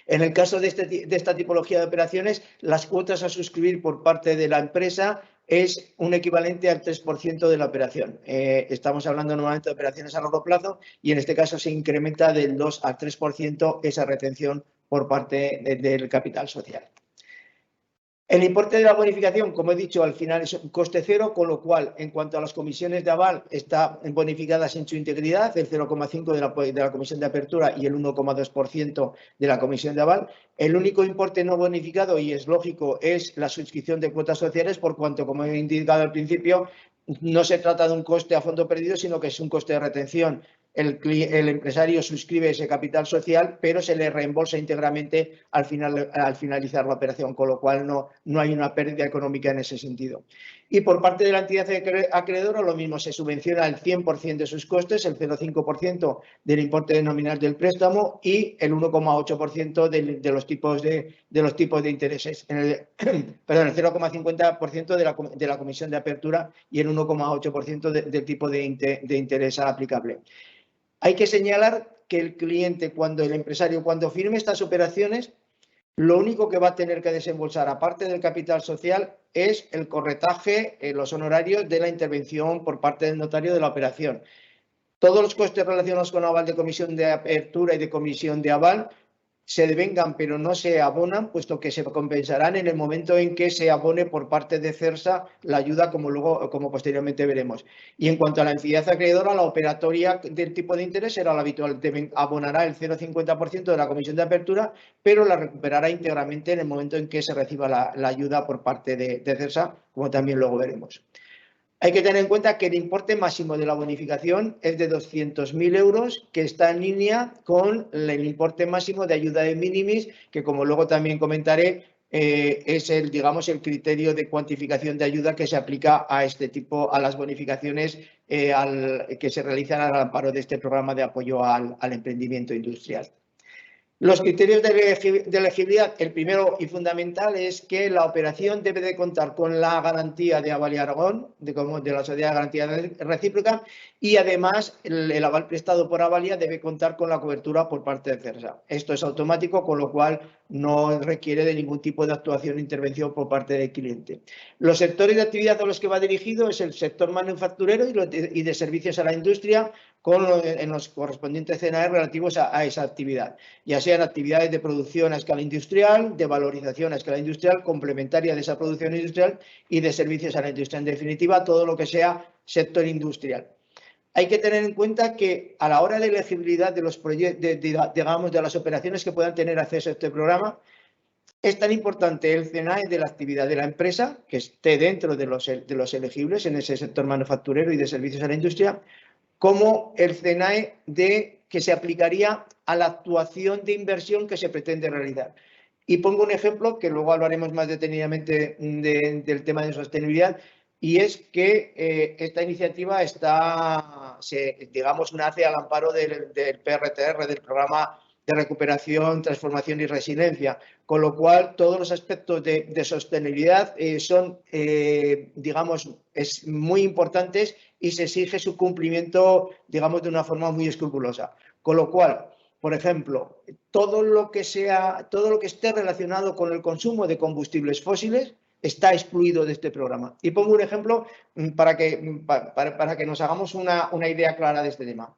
En el caso de esta tipología de operaciones, las cuotas a suscribir por parte de la empresa es un equivalente al 3% de la operación. Estamos hablando normalmente de operaciones a largo plazo y en este caso se incrementa del 2 al 3% esa retención por parte del capital social. El importe de la bonificación, como he dicho, al final es un coste cero, con lo cual, en cuanto a las comisiones de aval, están bonificadas en su integridad, el 0,5% de la comisión de apertura y el 1,2% de la comisión de aval. El único importe no bonificado, y es lógico, es la suscripción de cuotas sociales, por cuanto, como he indicado al principio, no se trata de un coste a fondo perdido, sino que es un coste de retención. El empresario suscribe ese capital social, pero se le reembolsa íntegramente al finalizar la operación, con lo cual no hay una pérdida económica en ese sentido. Y por parte de la entidad acreedora, lo mismo, se subvenciona el 100% de sus costes, el 0,5% del importe nominal del préstamo y el 1,8% de los tipos de intereses. El 0,50% de la comisión de apertura y el 1,8% del tipo de interés aplicable. Hay que señalar que el cliente, el empresario, cuando firme estas operaciones, lo único que va a tener que desembolsar, aparte del capital social, es el corretaje, los honorarios de la intervención por parte del notario de la operación. Todos los costes relacionados con aval de comisión de apertura y de comisión de aval se devengan, pero no se abonan, puesto que se compensarán en el momento en que se abone por parte de CERSA la ayuda, como posteriormente veremos. Y en cuanto a la entidad acreedora, la operatoria del tipo de interés será la habitual. Abonará el 0,50% de la comisión de apertura, pero la recuperará íntegramente en el momento en que se reciba la ayuda por parte de CERSA, como también luego veremos. Hay que tener en cuenta que el importe máximo de la bonificación es de 200.000 euros, que está en línea con el importe máximo de ayuda de minimis, que, como luego también comentaré, es el criterio de cuantificación de ayuda que se aplica a las bonificaciones que se realizan al amparo de este programa de apoyo al emprendimiento industrial. Los criterios de elegibilidad, el primero y fundamental es que la operación debe de contar con la garantía de Avalia Aragón, de la Sociedad de Garantía Recíproca, y además el aval prestado por Avalia debe contar con la cobertura por parte de CERSA. Esto es automático, con lo cual no requiere de ningún tipo de actuación o intervención por parte del cliente. Los sectores de actividad a los que va dirigido es el sector manufacturero y de servicios a la industria, en los correspondientes CNAE relativos a esa actividad, ya sean actividades de producción a escala industrial, de valorización a escala industrial, complementaria de esa producción industrial y de servicios a la industria. En definitiva, todo lo que sea sector industrial. Hay que tener en cuenta que a la hora de elegibilidad de los proyectos, digamos, de las operaciones que puedan tener acceso a este programa, es tan importante el CNAE de la actividad de la empresa, que esté dentro de los elegibles en ese sector manufacturero y de servicios a la industria, como el CNAE que se aplicaría a la actuación de inversión que se pretende realizar. Y pongo un ejemplo, que luego hablaremos más detenidamente del tema de sostenibilidad, y es que esta iniciativa digamos, nace al amparo del PRTR, del Programa de Recuperación, Transformación y Resiliencia, con lo cual todos los aspectos de sostenibilidad son, digamos, muy importantes y se exige su cumplimiento, digamos, de una forma muy escrupulosa. Con lo cual, por ejemplo, todo lo que esté relacionado con el consumo de combustibles fósiles está excluido de este programa. Y pongo un ejemplo para que nos hagamos una idea clara de este tema.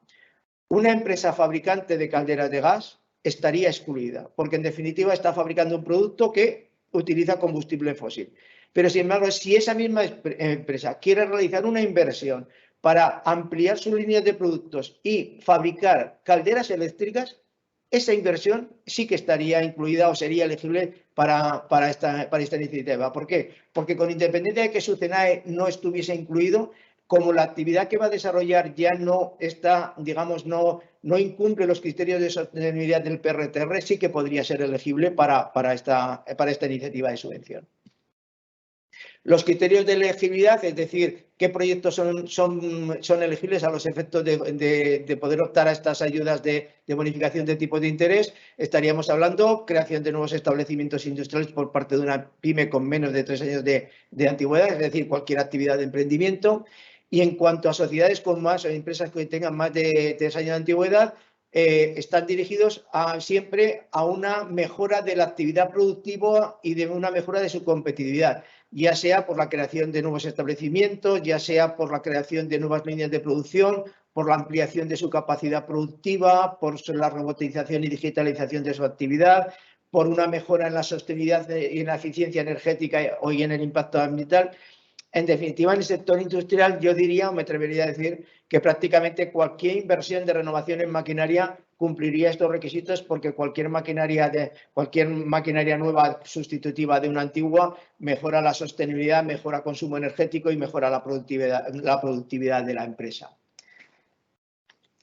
Una empresa fabricante de calderas de gas estaría excluida, porque en definitiva está fabricando un producto que utiliza combustible fósil. Pero sin embargo, si esa misma empresa quiere realizar una inversión para ampliar sus líneas de productos y fabricar calderas eléctricas, esa inversión sí que estaría incluida o sería elegible para esta iniciativa. ¿Por qué? Porque con independencia de que su CNAE no estuviese incluido, como la actividad que va a desarrollar ya no está, digamos, no incumple los criterios de sostenibilidad del PRTR, sí que podría ser elegible para esta iniciativa de subvención. Los criterios de elegibilidad, es decir, qué proyectos son elegibles a los efectos de poder optar a estas ayudas de bonificación de tipo de interés, estaríamos hablando creación de nuevos establecimientos industriales por parte de una pyme con menos de 3 años de antigüedad, es decir, cualquier actividad de emprendimiento. Y en cuanto a sociedades con más o empresas que tengan más de 3 años de antigüedad, están dirigidos siempre a una mejora de la actividad productiva y de una mejora de su competitividad, ya sea por la creación de nuevos establecimientos, ya sea por la creación de nuevas líneas de producción, por la ampliación de su capacidad productiva, por la robotización y digitalización de su actividad, por una mejora en la sostenibilidad y en la eficiencia energética y en el impacto ambiental. En definitiva, en el sector industrial yo diría, o me atrevería a decir, que prácticamente cualquier inversión de renovación en maquinaria cumpliría estos requisitos, porque cualquier maquinaria nueva sustitutiva de una antigua mejora la sostenibilidad, mejora consumo energético y mejora la productividad de la empresa.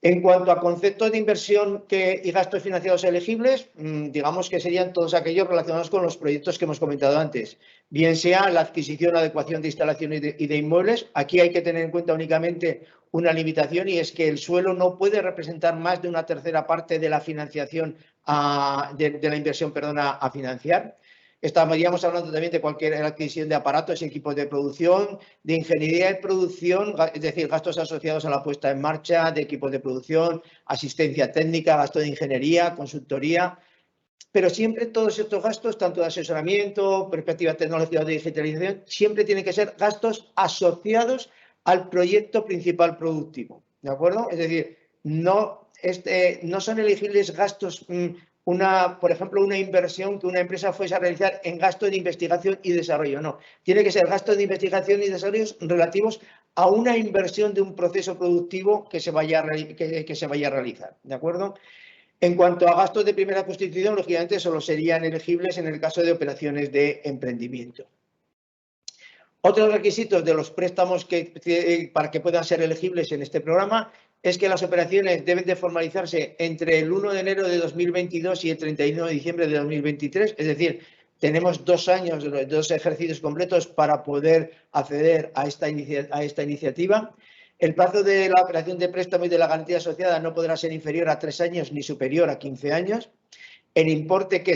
En cuanto a conceptos de inversión y gastos financiados elegibles, digamos que serían todos aquellos relacionados con los proyectos que hemos comentado antes, bien sea la adquisición o adecuación de instalaciones y de inmuebles. Aquí hay que tener en cuenta únicamente una limitación, y es que el suelo no puede representar más de una tercera parte de la financiación, de la inversión, a financiar. Estaríamos hablando también de cualquier adquisición de aparatos y equipos de producción, de ingeniería de producción, es decir, gastos asociados a la puesta en marcha de equipos de producción, asistencia técnica, gasto de ingeniería, consultoría. Pero siempre todos estos gastos, tanto de asesoramiento, perspectiva tecnológica de digitalización, siempre tienen que ser gastos asociados al proyecto principal productivo. ¿De acuerdo? Es decir, no son elegibles gastos, por ejemplo, una inversión que una empresa fuese a realizar en gasto de investigación y desarrollo. No, tiene que ser gastos de investigación y desarrollo relativos a una inversión de un proceso productivo que se vaya a realizar. ¿De acuerdo? En cuanto a gastos de primera constitución, lógicamente solo serían elegibles en el caso de operaciones de emprendimiento. Otros requisitos de los préstamos para que puedan ser elegibles en este programa es que las operaciones deben de formalizarse entre el 1 de enero de 2022 y el 31 de diciembre de 2023, es decir, tenemos 2 años, 2 ejercicios completos para poder acceder a esta iniciativa. El plazo de la operación de préstamo y de la garantía asociada no podrá ser inferior a 3 años ni superior a 15 años. El importe que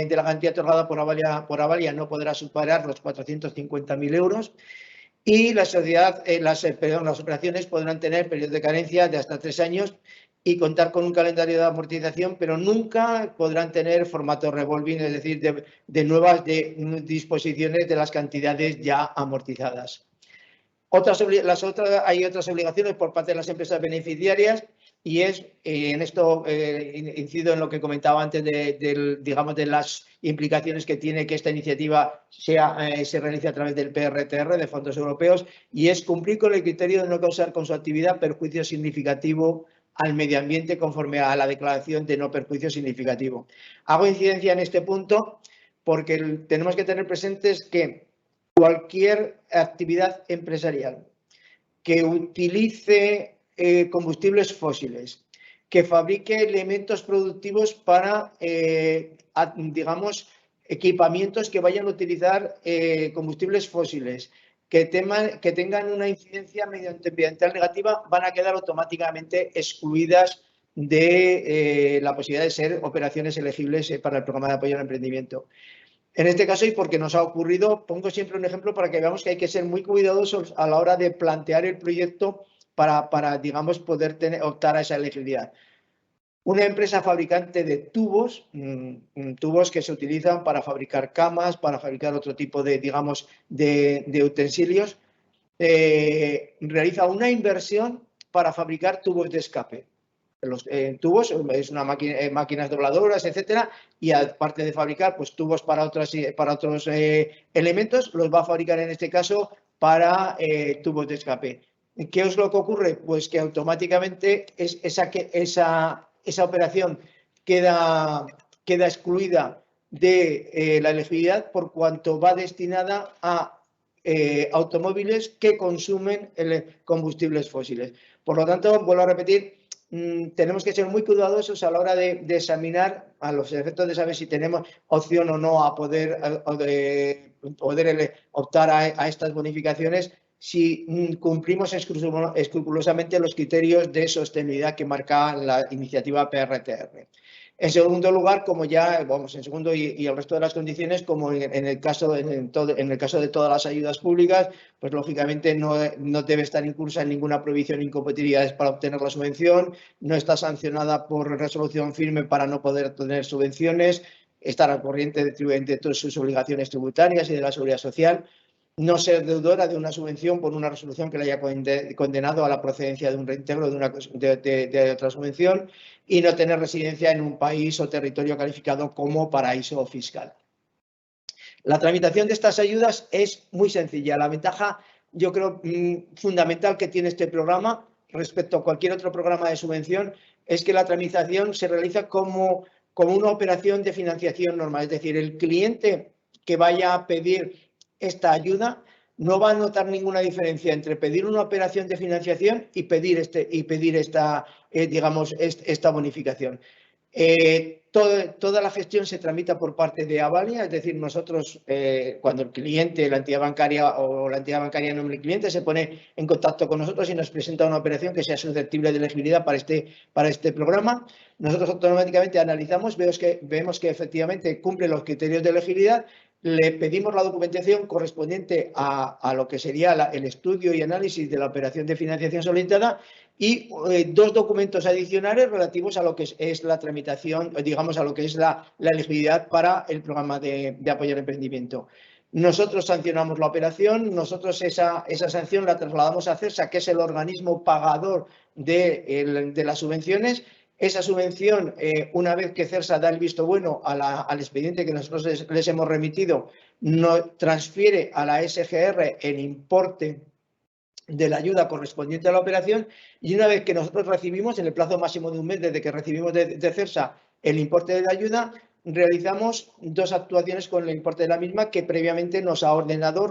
de la garantía otorgada por Avalia no podrá superar los 450.000 euros y las operaciones podrán tener periodos de carencia de hasta 3 años y contar con un calendario de amortización, pero nunca podrán tener formato revolving, es decir, de nuevas disposiciones de las cantidades ya amortizadas. Hay otras obligaciones por parte de las empresas beneficiarias y en esto incido en lo que comentaba antes de las implicaciones que tiene que esta iniciativa se realice a través del PRTR, de fondos europeos, y es cumplir con el criterio de no causar con su actividad perjuicio significativo al medio ambiente conforme a la declaración de no perjuicio significativo. Hago incidencia en este punto porque tenemos que tener presentes que cualquier actividad empresarial que utilice combustibles fósiles, que fabrique elementos productivos para, digamos, equipamientos que vayan a utilizar combustibles fósiles, que tengan una incidencia medioambiental negativa, van a quedar automáticamente excluidas de la posibilidad de ser operaciones elegibles para el programa de apoyo al emprendimiento. En este caso, y porque nos ha ocurrido, pongo siempre un ejemplo para que veamos que hay que ser muy cuidadosos a la hora de plantear el proyecto para digamos, poder optar a esa elegibilidad. Una empresa fabricante de tubos, tubos que se utilizan para fabricar camas, para fabricar otro tipo de, digamos, de utensilios, realiza una inversión para fabricar tubos de escape. Los tubos es una máquinas dobladoras, etcétera, y aparte de fabricar pues tubos para otros elementos, los va a fabricar en este caso para tubos de escape. ¿Qué es lo que ocurre? Pues que automáticamente esa operación queda excluida de la elegibilidad por cuanto va destinada a automóviles que consumen combustibles fósiles. Por lo tanto, vuelvo a repetir, tenemos que ser muy cuidadosos a la hora de examinar a los efectos de saber si tenemos opción o no a poder optar a estas bonificaciones si cumplimos escrupulosamente los criterios de sostenibilidad que marca la iniciativa PRTR. En segundo lugar, como ya, vamos, en segundo y el resto de las condiciones, como en el caso de todas las ayudas públicas, pues lógicamente no debe estar incursa en ninguna prohibición o incompatibilidades para obtener la subvención, no está sancionada por resolución firme para no poder obtener subvenciones, estar al corriente de todas sus obligaciones tributarias y de la seguridad social, no ser deudora de una subvención por una resolución que le haya condenado a la procedencia de un reintegro de otra subvención y no tener residencia en un país o territorio calificado como paraíso fiscal. La tramitación de estas ayudas es muy sencilla. La ventaja, yo creo, fundamental que tiene este programa respecto a cualquier otro programa de subvención es que la tramitación se realiza como una operación de financiación normal. Es decir, el cliente que vaya a pedir esta ayuda no va a notar ninguna diferencia entre pedir una operación de financiación y pedir esta bonificación. Toda la gestión se tramita por parte de Avalia, es decir, nosotros cuando el cliente, la entidad bancaria o la entidad bancaria en nombre del cliente se pone en contacto con nosotros y nos presenta una operación que sea susceptible de elegibilidad para este programa, nosotros automáticamente analizamos, vemos que efectivamente cumple los criterios de elegibilidad, le pedimos la documentación correspondiente a lo que sería el estudio y análisis de la operación de financiación solicitada y 2 documentos adicionales relativos a lo que es la tramitación, digamos, a lo que es la elegibilidad para el programa de apoyo al emprendimiento. Nosotros sancionamos la operación, nosotros esa sanción la trasladamos a CERSA, que es el organismo pagador de las subvenciones. Esa subvención, una vez que CERSA da el visto bueno al expediente que nosotros les hemos remitido, transfiere a la SGR el importe de la ayuda correspondiente a la operación y una vez que nosotros recibimos, en el plazo máximo de un mes desde que recibimos de CERSA el importe de la ayuda, realizamos 2 actuaciones con el importe de la misma que previamente nos ha ordenado,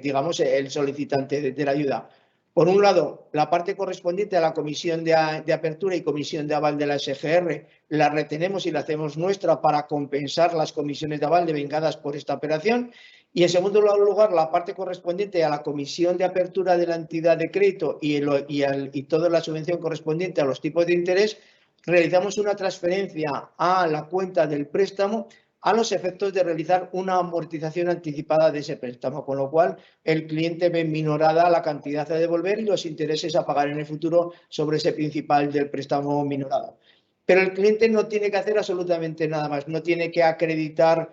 digamos, el solicitante de la ayuda. Por un lado, la parte correspondiente a la comisión de apertura y comisión de aval de la SGR la retenemos y la hacemos nuestra para compensar las comisiones de aval devengadas por esta operación. Y en segundo lugar, la parte correspondiente a la comisión de apertura de la entidad de crédito y toda la subvención correspondiente a los tipos de interés, realizamos una transferencia a la cuenta del préstamo a los efectos de realizar una amortización anticipada de ese préstamo, con lo cual el cliente ve minorada la cantidad a devolver y los intereses a pagar en el futuro sobre ese principal del préstamo minorado. Pero el cliente no tiene que hacer absolutamente nada más, no tiene que acreditar.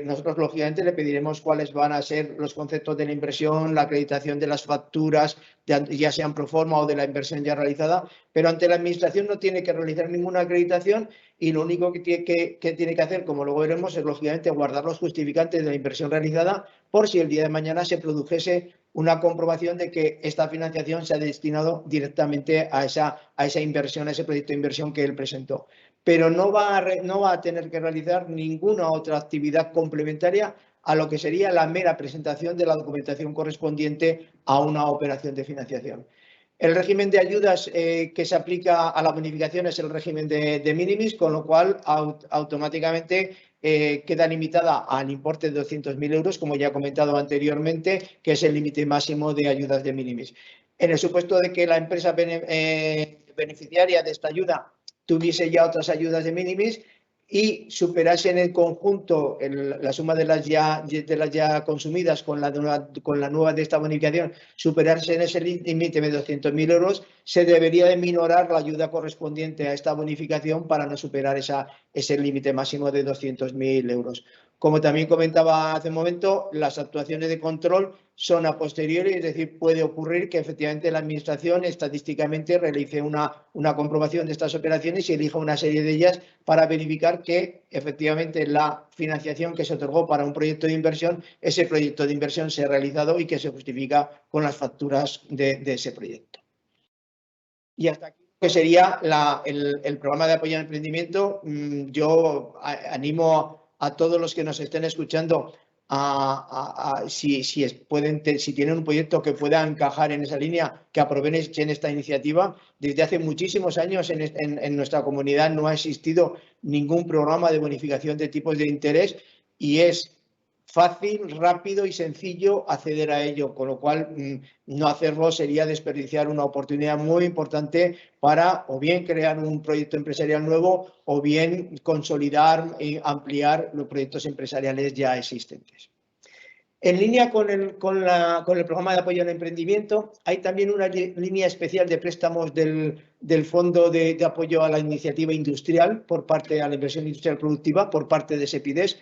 Nosotros, lógicamente, le pediremos cuáles van a ser los conceptos de la inversión, la acreditación de las facturas, ya sean pro forma o de la inversión ya realizada, pero ante la Administración no tiene que realizar ninguna acreditación y lo único que tiene que hacer, como luego veremos, es, lógicamente, guardar los justificantes de la inversión realizada por si el día de mañana se produjese una comprobación de que esta financiación se ha destinado directamente a esa inversión, a ese proyecto de inversión que él presentó. Pero no va a tener que realizar ninguna otra actividad complementaria a lo que sería la mera presentación de la documentación correspondiente a una operación de financiación. El régimen de ayudas que se aplica a la bonificación es el régimen de minimis, con lo cual automáticamente queda limitada al importe de 200.000 euros, como ya he comentado anteriormente, que es el límite máximo de ayudas de minimis. En el supuesto de que la empresa beneficiaria de esta ayuda tuviese ya otras ayudas de minimis y superase en el conjunto la suma de las ya consumidas con la nueva de esta bonificación, superarse en ese límite de 200.000 euros, se debería de minorar la ayuda correspondiente a esta bonificación para no superar ese límite máximo de 200.000 euros. Como también comentaba hace un momento, las actuaciones de control son a posteriori, es decir, puede ocurrir que efectivamente la Administración estadísticamente realice una comprobación de estas operaciones y elija una serie de ellas para verificar que efectivamente la financiación que se otorgó para un proyecto de inversión, ese proyecto de inversión se ha realizado y que se justifica con las facturas de ese proyecto. Y hasta aquí que sería el programa de apoyo al emprendimiento. Yo animo a todos los que nos estén escuchando si tienen un proyecto que pueda encajar en esa línea, que aprovechen esta iniciativa. Desde hace muchísimos años en nuestra comunidad no ha existido ningún programa de bonificación de tipos de interés y es fácil, rápido y sencillo acceder a ello, con lo cual no hacerlo sería desperdiciar una oportunidad muy importante para o bien crear un proyecto empresarial nuevo o bien consolidar y ampliar los proyectos empresariales ya existentes. En línea con el programa de apoyo al emprendimiento, hay también una línea especial de préstamos del Fondo de Apoyo a la Iniciativa Industrial por parte de la Inversión Industrial Productiva por parte de SEPIDES.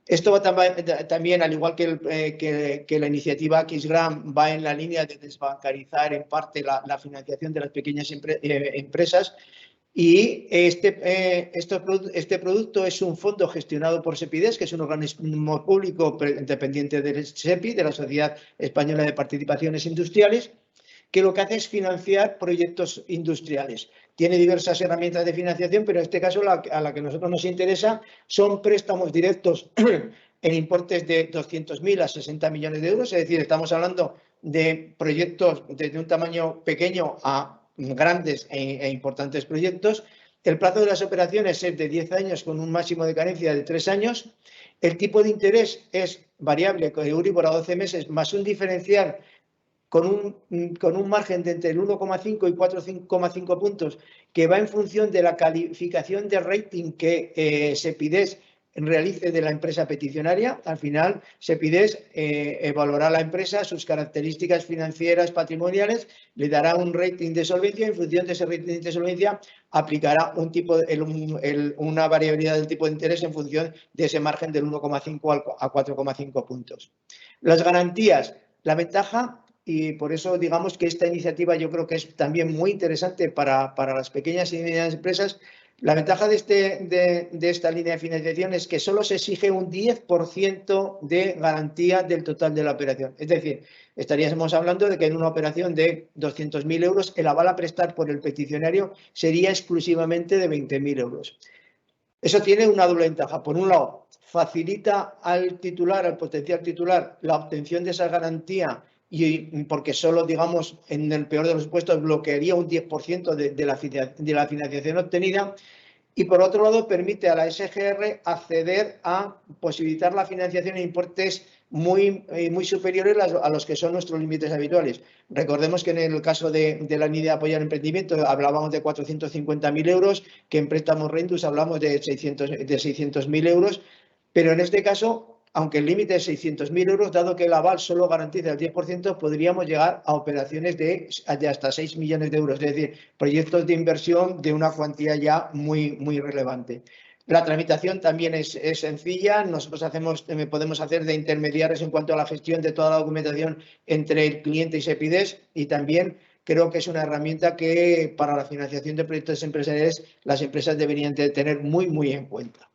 Esto va también, al igual que la iniciativa KissGrant, va en la línea de desbancarizar en parte la financiación de las pequeñas empresas. Y este producto es un fondo gestionado por SEPIDES, que es un organismo público dependiente del SEPI, de la Sociedad Española de Participaciones Industriales, que lo que hace es financiar proyectos industriales. Tiene diversas herramientas de financiación, pero en este caso a la que a nosotros nos interesa son préstamos directos en importes de 200.000 a 60 millones de euros, es decir, estamos hablando de proyectos desde un tamaño pequeño a grandes e importantes proyectos. El plazo de las operaciones es de 10 años con un máximo de carencia de 3 años. El tipo de interés es variable con Euribor a 12 meses más un diferencial con un margen de entre el 1,5 y 4,5 puntos, que va en función de la calificación de rating que SEPIDES realice de la empresa peticionaria. Al final, SEPIDES evaluará la empresa, sus características financieras, patrimoniales, le dará un rating de solvencia y en función de ese rating de solvencia aplicará una variabilidad del tipo de interés en función de ese margen del 1,5 a 4,5 puntos. Las garantías, la ventaja. Y por eso digamos que esta iniciativa yo creo que es también muy interesante para las pequeñas y medianas empresas. La ventaja de esta línea de financiación es que solo se exige un 10% de garantía del total de la operación. Es decir, estaríamos hablando de que en una operación de 200.000 euros el aval a prestar por el peticionario sería exclusivamente de 20.000 euros. Eso tiene una doble ventaja. Por un lado, facilita al titular, al potencial titular, la obtención de esa garantía y porque solo, digamos, en el peor de los supuestos bloquearía un 10% de la financiación obtenida. Y por otro lado, permite a la SGR acceder a posibilitar la financiación en importes muy superiores a los que son nuestros límites habituales. Recordemos que en el caso de la línea de apoyo al emprendimiento hablábamos de 450.000 euros, que en préstamos Rendus hablamos de 600.000 euros, pero en este caso, aunque el límite es 600.000 euros, dado que el aval solo garantiza el 10%, podríamos llegar a operaciones de hasta 6 millones de euros, es decir, proyectos de inversión de una cuantía ya muy relevante. La tramitación también es sencilla. Nosotros podemos hacer de intermediarios en cuanto a la gestión de toda la documentación entre el cliente y Sepides, y también creo que es una herramienta que para la financiación de proyectos empresariales las empresas deberían de tener muy en cuenta.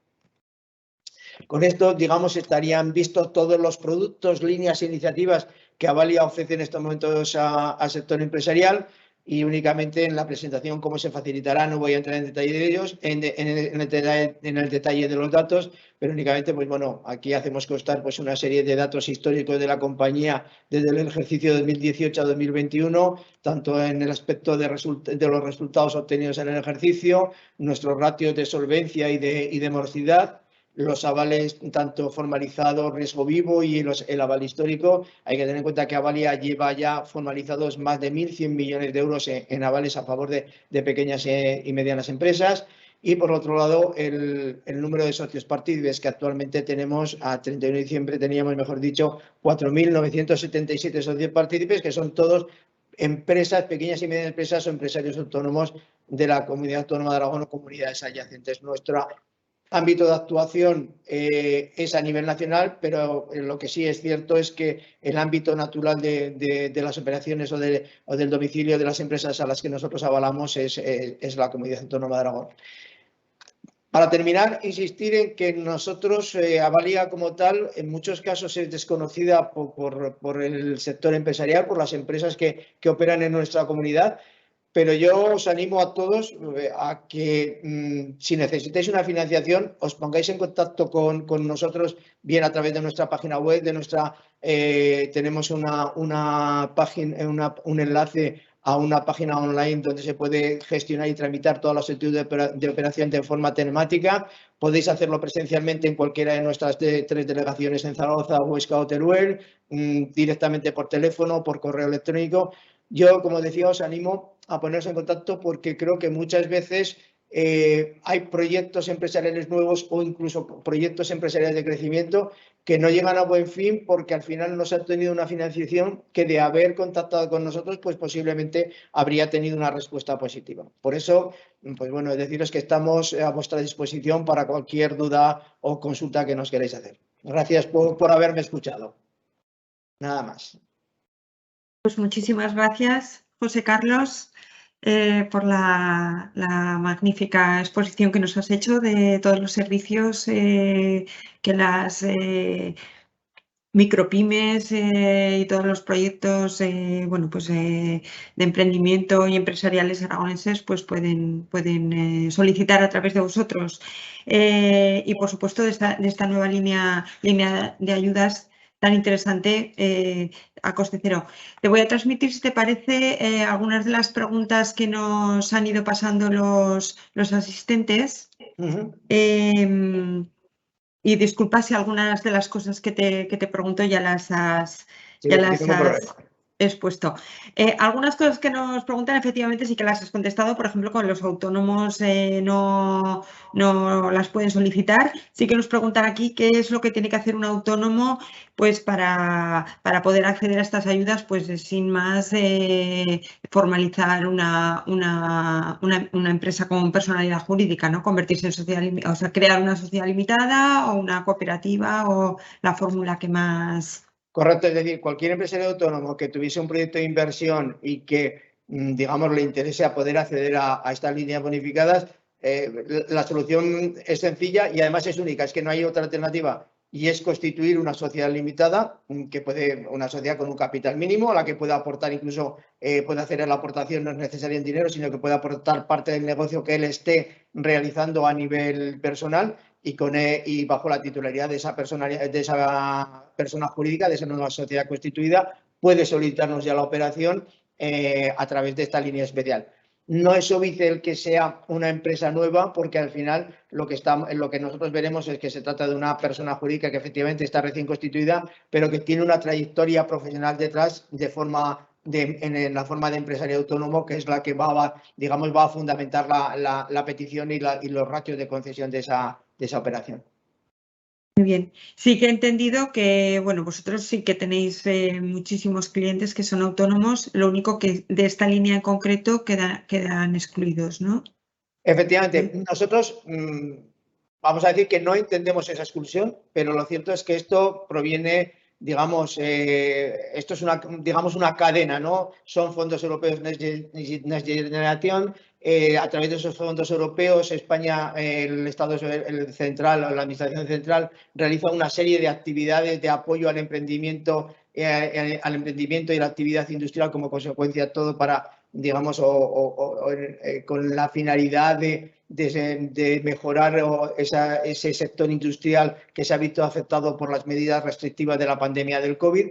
Con esto, digamos, estarían vistos todos los productos, líneas e iniciativas que Avalia ofrece en estos momentos al sector empresarial, y únicamente en la presentación cómo se facilitará. No voy a entrar en detalle de ellos, en el detalle de los datos, pero únicamente, pues bueno, aquí hacemos constar pues una serie de datos históricos de la compañía desde el ejercicio 2018 a 2021, tanto en el aspecto de los resultados obtenidos en el ejercicio, nuestros ratios de solvencia y de morosidad, los avales tanto formalizados, riesgo vivo, y el aval histórico. Hay que tener en cuenta que Avalia lleva ya formalizados más de 1.100 millones de euros en avales a favor de pequeñas y medianas empresas. Y por otro lado, el número de socios partícipes, que actualmente tenemos, a 31 de diciembre teníamos, mejor dicho, 4.977 socios partícipes, que son todos empresas, pequeñas y medianas empresas o empresarios autónomos de la Comunidad Autónoma de Aragón o comunidades adyacentes. Nuestro ámbito de actuación es a nivel nacional, pero lo que sí es cierto es que el ámbito natural de las operaciones o del domicilio de las empresas a las que nosotros avalamos es la Comunidad Autónoma de Aragón. Para terminar, insistir en que nosotros, Avalia como tal, en muchos casos es desconocida por el sector empresarial, por las empresas que operan en nuestra comunidad. Pero yo os animo a todos a que si necesitáis una financiación os pongáis en contacto con nosotros, bien a través de nuestra página web, tenemos una página, un enlace a una página online donde se puede gestionar y tramitar todas las solicitudes de operación de forma telemática. Podéis hacerlo presencialmente en cualquiera de nuestras 3 delegaciones en Zaragoza, Huesca o Teruel, directamente por teléfono, por correo electrónico. Yo, como decía, os animo a poneros en contacto porque creo que muchas veces hay proyectos empresariales nuevos o incluso proyectos empresariales de crecimiento que no llegan a buen fin porque al final no se ha obtenido una financiación que, de haber contactado con nosotros, pues posiblemente habría tenido una respuesta positiva. Por eso, pues bueno, deciros que estamos a vuestra disposición para cualquier duda o consulta que nos queráis hacer. Gracias por haberme escuchado. Nada más. Pues muchísimas gracias, José Carlos, por la magnífica exposición que nos has hecho de todos los servicios que las micropymes y todos los proyectos bueno, pues, de emprendimiento y empresariales aragoneses pues pueden solicitar a través de vosotros. Y por supuesto de esta nueva línea de ayudas tan interesante a coste cero. Te voy a transmitir, si te parece, algunas de las preguntas que nos han ido pasando los asistentes. Y disculpa si algunas de las cosas que te pregunto ya las has expuesto. Algunas cosas que nos preguntan, efectivamente, sí que las has contestado. Por ejemplo, con los autónomos no las pueden solicitar. Sí que nos preguntan aquí qué es lo que tiene que hacer un autónomo pues para poder acceder a estas ayudas, pues sin más formalizar una empresa con personalidad jurídica, ¿no? Convertirse en sociedad, o sea, crear una sociedad limitada o una cooperativa o la fórmula que más... Correcto, es decir, cualquier empresario autónomo que tuviese un proyecto de inversión y que, digamos, le interese a poder acceder a estas líneas bonificadas, la solución es sencilla y además es única, es que no hay otra alternativa, y es constituir una sociedad limitada, una sociedad con un capital mínimo, a la que pueda aportar, incluso puede hacer la aportación, no es necesaria en dinero, sino que puede aportar parte del negocio que él esté realizando a nivel personal, y bajo la titularidad de esa persona jurídica, de esa nueva sociedad constituida, puede solicitarnos ya la operación a través de esta línea especial. No es óbice el que sea una empresa nueva, porque al final lo que nosotros veremos es que se trata de una persona jurídica que efectivamente está recién constituida, pero que tiene una trayectoria profesional detrás en la forma de empresario autónomo, que es la que va a fundamentar la petición y los ratios de concesión de esa operación. Muy bien. Sí que he entendido que, bueno, vosotros sí que tenéis muchísimos clientes que son autónomos, lo único que de esta línea en concreto quedan excluidos, ¿no? Efectivamente, nosotros vamos a decir que no entendemos esa exclusión, pero lo cierto es que esto proviene, digamos, esto es una cadena, ¿no? Son fondos europeos Next Generation. A través de esos fondos europeos, España, el Estado central, la Administración central, realiza una serie de actividades de apoyo al emprendimiento y la actividad industrial como consecuencia, todo para, digamos, con la finalidad de mejorar ese sector industrial que se ha visto afectado por las medidas restrictivas de la pandemia del COVID.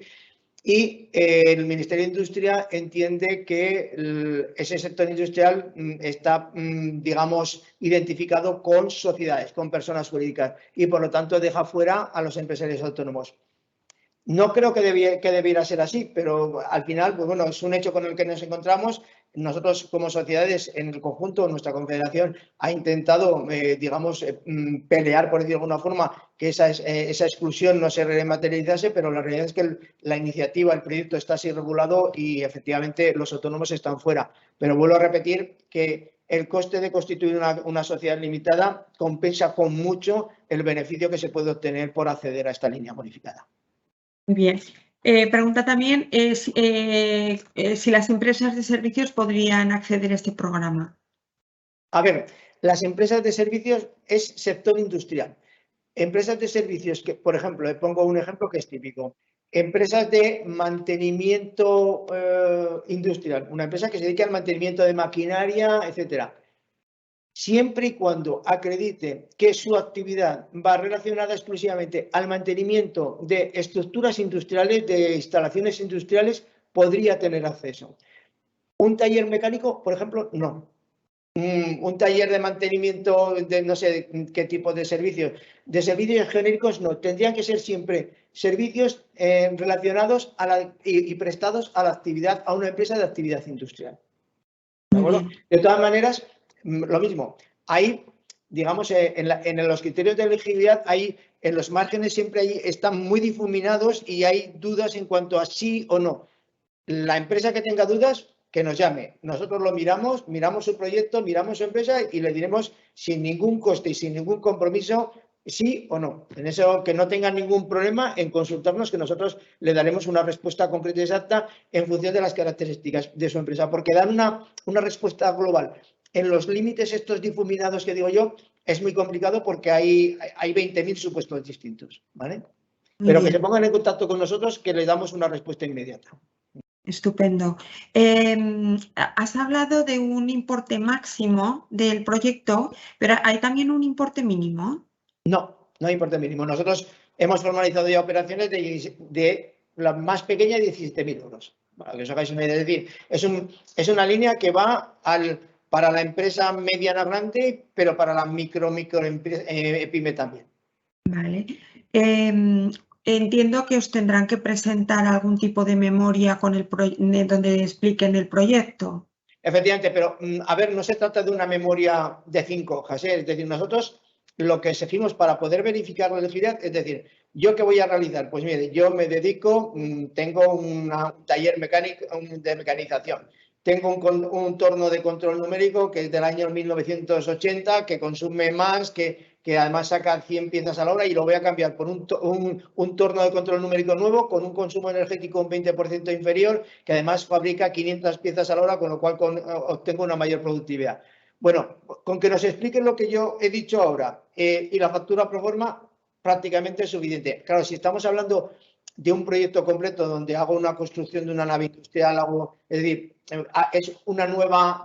Y el Ministerio de Industria entiende que ese sector industrial está, digamos, identificado con sociedades, con personas jurídicas, y por lo tanto deja fuera a los empresarios autónomos. No creo que debiera ser así, pero al final, pues bueno, es un hecho con el que nos encontramos. Nosotros, como sociedades, en el conjunto, nuestra confederación ha intentado, digamos, pelear, por decirlo de alguna forma, que esa exclusión no se rematerializase, pero la realidad es que la iniciativa, el proyecto está así regulado y efectivamente los autónomos están fuera. Pero vuelvo a repetir que el coste de constituir una sociedad limitada compensa con mucho el beneficio que se puede obtener por acceder a esta línea bonificada. Muy bien. Pregunta también si las empresas de servicios podrían acceder a este programa. A ver, las empresas de servicios es sector industrial. Empresas de servicios que, por ejemplo, le pongo un ejemplo que es típico. Empresas de mantenimiento industrial, una empresa que se dedica al mantenimiento de maquinaria, etcétera. Siempre y cuando acredite que su actividad va relacionada exclusivamente al mantenimiento de estructuras industriales, de instalaciones industriales, podría tener acceso. Un taller mecánico, por ejemplo, no. Un taller de mantenimiento de no sé qué tipo de servicios genéricos, no. Tendrían que ser siempre servicios relacionados y prestados a la actividad, a una empresa de actividad industrial. ¿De acuerdo? De todas maneras, lo mismo, hay, digamos, en los criterios de elegibilidad, en los márgenes siempre están muy difuminados y hay dudas en cuanto a sí o no. La empresa que tenga dudas, que nos llame. Nosotros lo miramos su proyecto, miramos su empresa y le diremos sin ningún coste y sin ningún compromiso sí o no. En eso, que no tengan ningún problema en consultarnos, que nosotros le daremos una respuesta concreta y exacta en función de las características de su empresa, porque dar una respuesta global en los límites estos difuminados que digo yo es muy complicado porque hay 20.000 supuestos distintos, ¿vale? Pero que se pongan en contacto con nosotros, que les damos una respuesta inmediata. Estupendo. Has hablado de un importe máximo del proyecto, pero ¿hay también un importe mínimo? No, no hay importe mínimo. Nosotros hemos formalizado ya operaciones de la más pequeña de 17.000 euros. Para que os hagáis una idea. Es decir, es una línea que va para la empresa mediana grande, pero para la micro pyme también. Vale. Entiendo que os tendrán que presentar algún tipo de memoria donde expliquen el proyecto. Efectivamente, pero a ver, no se trata de una memoria de 5 hojas, ¿eh? Es decir, nosotros lo que exigimos para poder verificar la legibilidad, es decir, ¿yo qué voy a realizar? Pues mire, yo me dedico, tengo un taller mecánico de mecanización. Tengo un torno de control numérico que es del año 1980, que consume más, que además saca 100 piezas a la hora y lo voy a cambiar por un torno de control numérico nuevo con un consumo energético un 20% inferior, que además fabrica 500 piezas a la hora, con lo cual obtengo una mayor productividad. Bueno, con que nos expliquen lo que yo he dicho ahora y la factura pro forma prácticamente es suficiente. Claro, si estamos hablando de un proyecto completo donde hago una construcción de una nave industrial, es decir, es una nueva,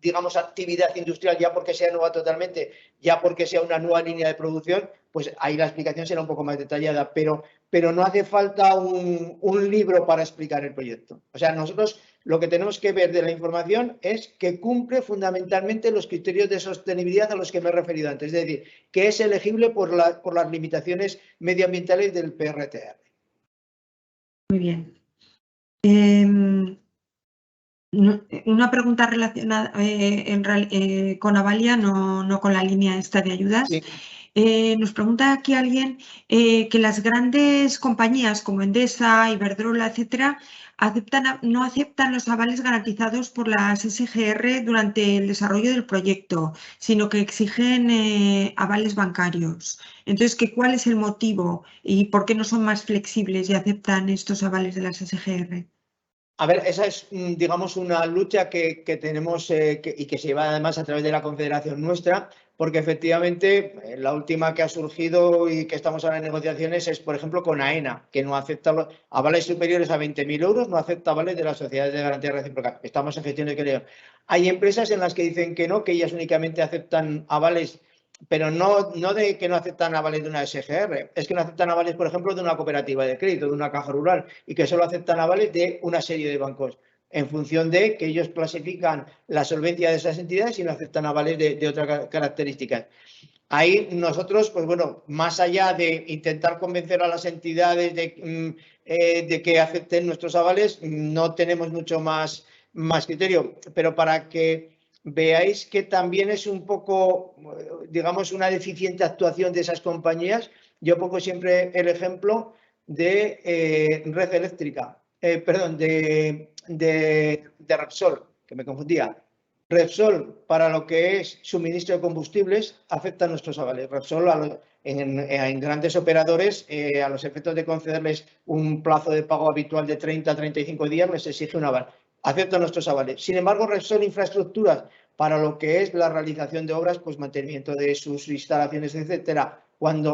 digamos, actividad industrial, ya porque sea nueva totalmente, ya porque sea una nueva línea de producción, pues ahí la explicación será un poco más detallada, pero no hace falta un libro para explicar el proyecto. O sea, nosotros lo que tenemos que ver de la información es que cumple fundamentalmente los criterios de sostenibilidad a los que me he referido antes, es decir, que es elegible por las limitaciones medioambientales del PRTR. Muy bien. Una pregunta relacionada con Avalia, no con la línea esta de ayudas. Sí. Nos pregunta aquí alguien que las grandes compañías como Endesa, Iberdrola, etcétera, no aceptan los avales garantizados por las SGR durante el desarrollo del proyecto, sino que exigen avales bancarios. Entonces, ¿cuál es el motivo y por qué no son más flexibles y aceptan estos avales de las SGR? A ver, esa es, digamos, una lucha que tenemos y que se lleva además a través de la confederación nuestra, porque efectivamente la última que ha surgido y que estamos ahora en negociaciones es, por ejemplo, con AENA, que no acepta los avales superiores a 20.000 euros, no acepta avales de las sociedades de garantía recíproca. Estamos en gestión de crédito. Hay empresas en las que dicen que no, que ellas únicamente aceptan avales, pero no de que no aceptan avales de una SGR, es que no aceptan avales, por ejemplo, de una cooperativa de crédito, de una caja rural, y que solo aceptan avales de una serie de bancos, en función de que ellos clasifican la solvencia de esas entidades y no aceptan avales de otras características. Ahí nosotros, pues bueno, más allá de intentar convencer a las entidades de que acepten nuestros avales, no tenemos mucho más criterio, pero para que veáis que también es un poco, digamos, una deficiente actuación de esas compañías. Yo pongo siempre el ejemplo de Red Eléctrica, perdón, de Repsol, que me confundía. Repsol, para lo que es suministro de combustibles, afecta a nuestros avales. Repsol, en grandes operadores, a los efectos de concederles un plazo de pago habitual de 30 a 35 días, les exige un aval. Acepta nuestros avales. Sin embargo, Repsol Infraestructuras, para lo que es la realización de obras, pues mantenimiento de sus instalaciones, etcétera,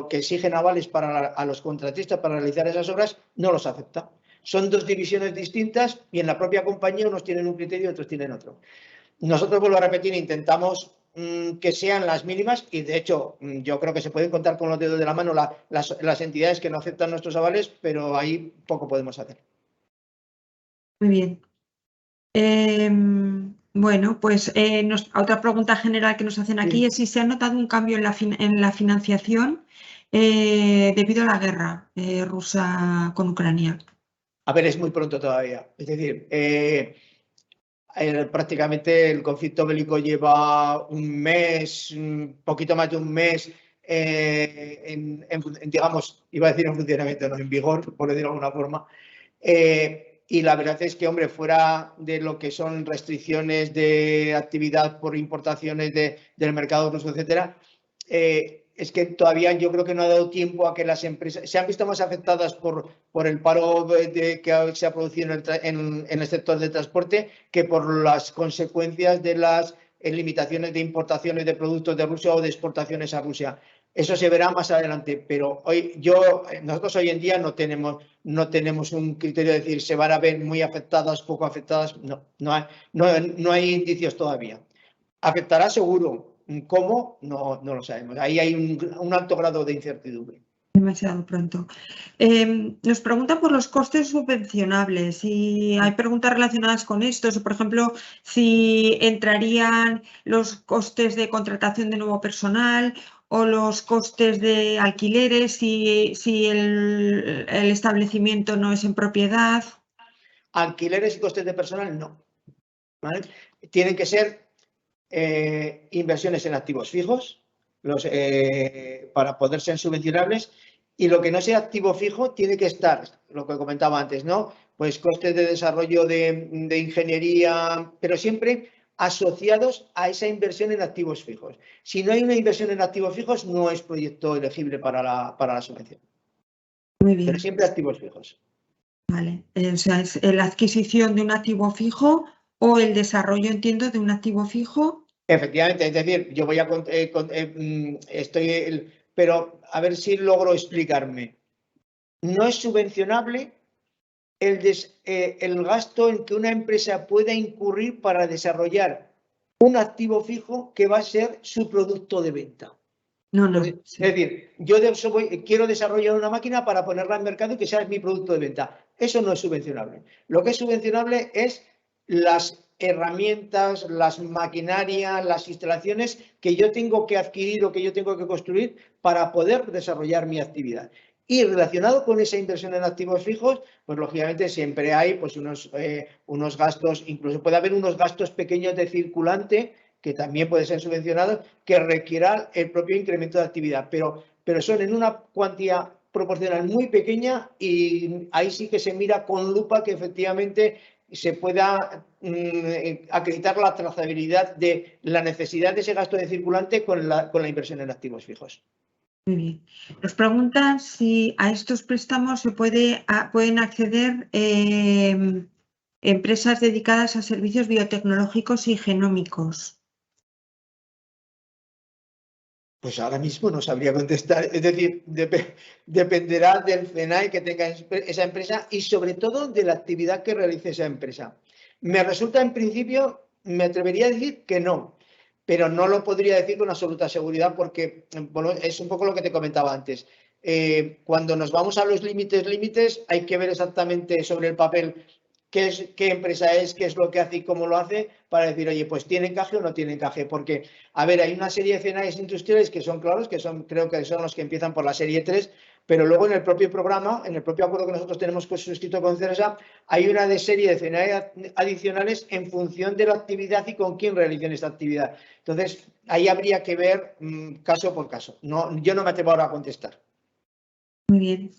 que exigen avales a los contratistas para realizar esas obras, no los acepta. Son dos divisiones distintas y en la propia compañía unos tienen un criterio y otros tienen otro. Nosotros, vuelvo a repetir, intentamos que sean las mínimas y, de hecho, yo creo que se pueden contar con los dedos de la mano las entidades que no aceptan nuestros avales, pero ahí poco podemos hacer. Muy bien. Bueno, pues otra pregunta general que nos hacen aquí es si se ha notado un cambio en la financiación debido a la guerra rusa con Ucrania. A ver, es muy pronto todavía. Es decir, prácticamente el conflicto bélico lleva un mes, un poquito más de un mes, digamos, iba a decir en funcionamiento, no, en vigor, por decirlo de alguna forma. Y la verdad es que, hombre, fuera de lo que son restricciones de actividad por importaciones del mercado ruso, etcétera, es que todavía yo creo que no ha dado tiempo a que las empresas se han visto más afectadas por el paro que se ha producido en el sector de transporte que por las consecuencias de las limitaciones de importaciones de productos de Rusia o de exportaciones a Rusia. Eso se verá más adelante, pero nosotros hoy en día no tenemos un criterio de decir se van a ver muy afectadas, poco afectadas. No hay indicios todavía. ¿Afectará seguro? ¿Cómo? No lo sabemos. Ahí hay un alto grado de incertidumbre. Demasiado pronto. Nos preguntan por los costes subvencionables y hay preguntas relacionadas con esto. Por ejemplo, si entrarían los costes de contratación de nuevo personal o los costes de alquileres si el establecimiento no es en propiedad. Alquileres y costes de personal, no. ¿Vale? Tienen que ser inversiones en activos fijos para poder ser subvencionables, y lo que no sea activo fijo tiene que estar, lo que comentaba antes, ¿no? Pues costes de desarrollo de ingeniería, pero siempre asociados a esa inversión en activos fijos. Si no hay una inversión en activos fijos, no es proyecto elegible para la subvención. Muy bien. Pero siempre activos fijos. Vale, o sea, es la adquisición de un activo fijo o el desarrollo, entiendo, de un activo fijo. Efectivamente, es decir, yo voy a pero a ver si logro explicarme. no es subvencionable el gasto en que una empresa pueda incurrir para desarrollar un activo fijo que va a ser su producto de venta. No. Es decir, yo quiero desarrollar una máquina para ponerla en mercado y que sea mi producto de venta. Eso no es subvencionable. Lo que es subvencionable es las herramientas, las maquinarias, las instalaciones que yo tengo que adquirir o que yo tengo que construir para poder desarrollar mi actividad. Y relacionado con esa inversión en activos fijos, pues lógicamente siempre hay pues, unos gastos, incluso puede haber unos gastos pequeños de circulante que también pueden ser subvencionados, que requieran el propio incremento de actividad, pero son en una cuantía proporcional muy pequeña y ahí sí que se mira con lupa que efectivamente se pueda acreditar la trazabilidad de la necesidad de ese gasto de circulante con la inversión en activos fijos. Muy bien. Nos preguntan si a estos préstamos pueden acceder empresas dedicadas a servicios biotecnológicos y genómicos. Pues ahora mismo no sabría contestar. Es decir, dependerá del CENAE que tenga esa empresa y sobre todo de la actividad que realice esa empresa. Me resulta en principio, me atrevería a decir que no, pero no lo podría decir con absoluta seguridad porque bueno, es un poco lo que te comentaba antes. Cuando nos vamos a los límites, hay que ver exactamente sobre el papel qué empresa es, qué es lo que hace y cómo lo hace, para decir, oye, pues tiene encaje o no tiene encaje. Porque, a ver, hay una serie de CNAEs industriales que son claros, creo que son los que empiezan por la serie 3, pero luego en el propio programa, en el propio acuerdo que nosotros tenemos suscrito con CERSA, hay una serie de CNAE adicionales en función de la actividad y con quién realicen esta actividad. Entonces, ahí habría que ver caso por caso. No, yo no me atrevo ahora a contestar. Muy bien.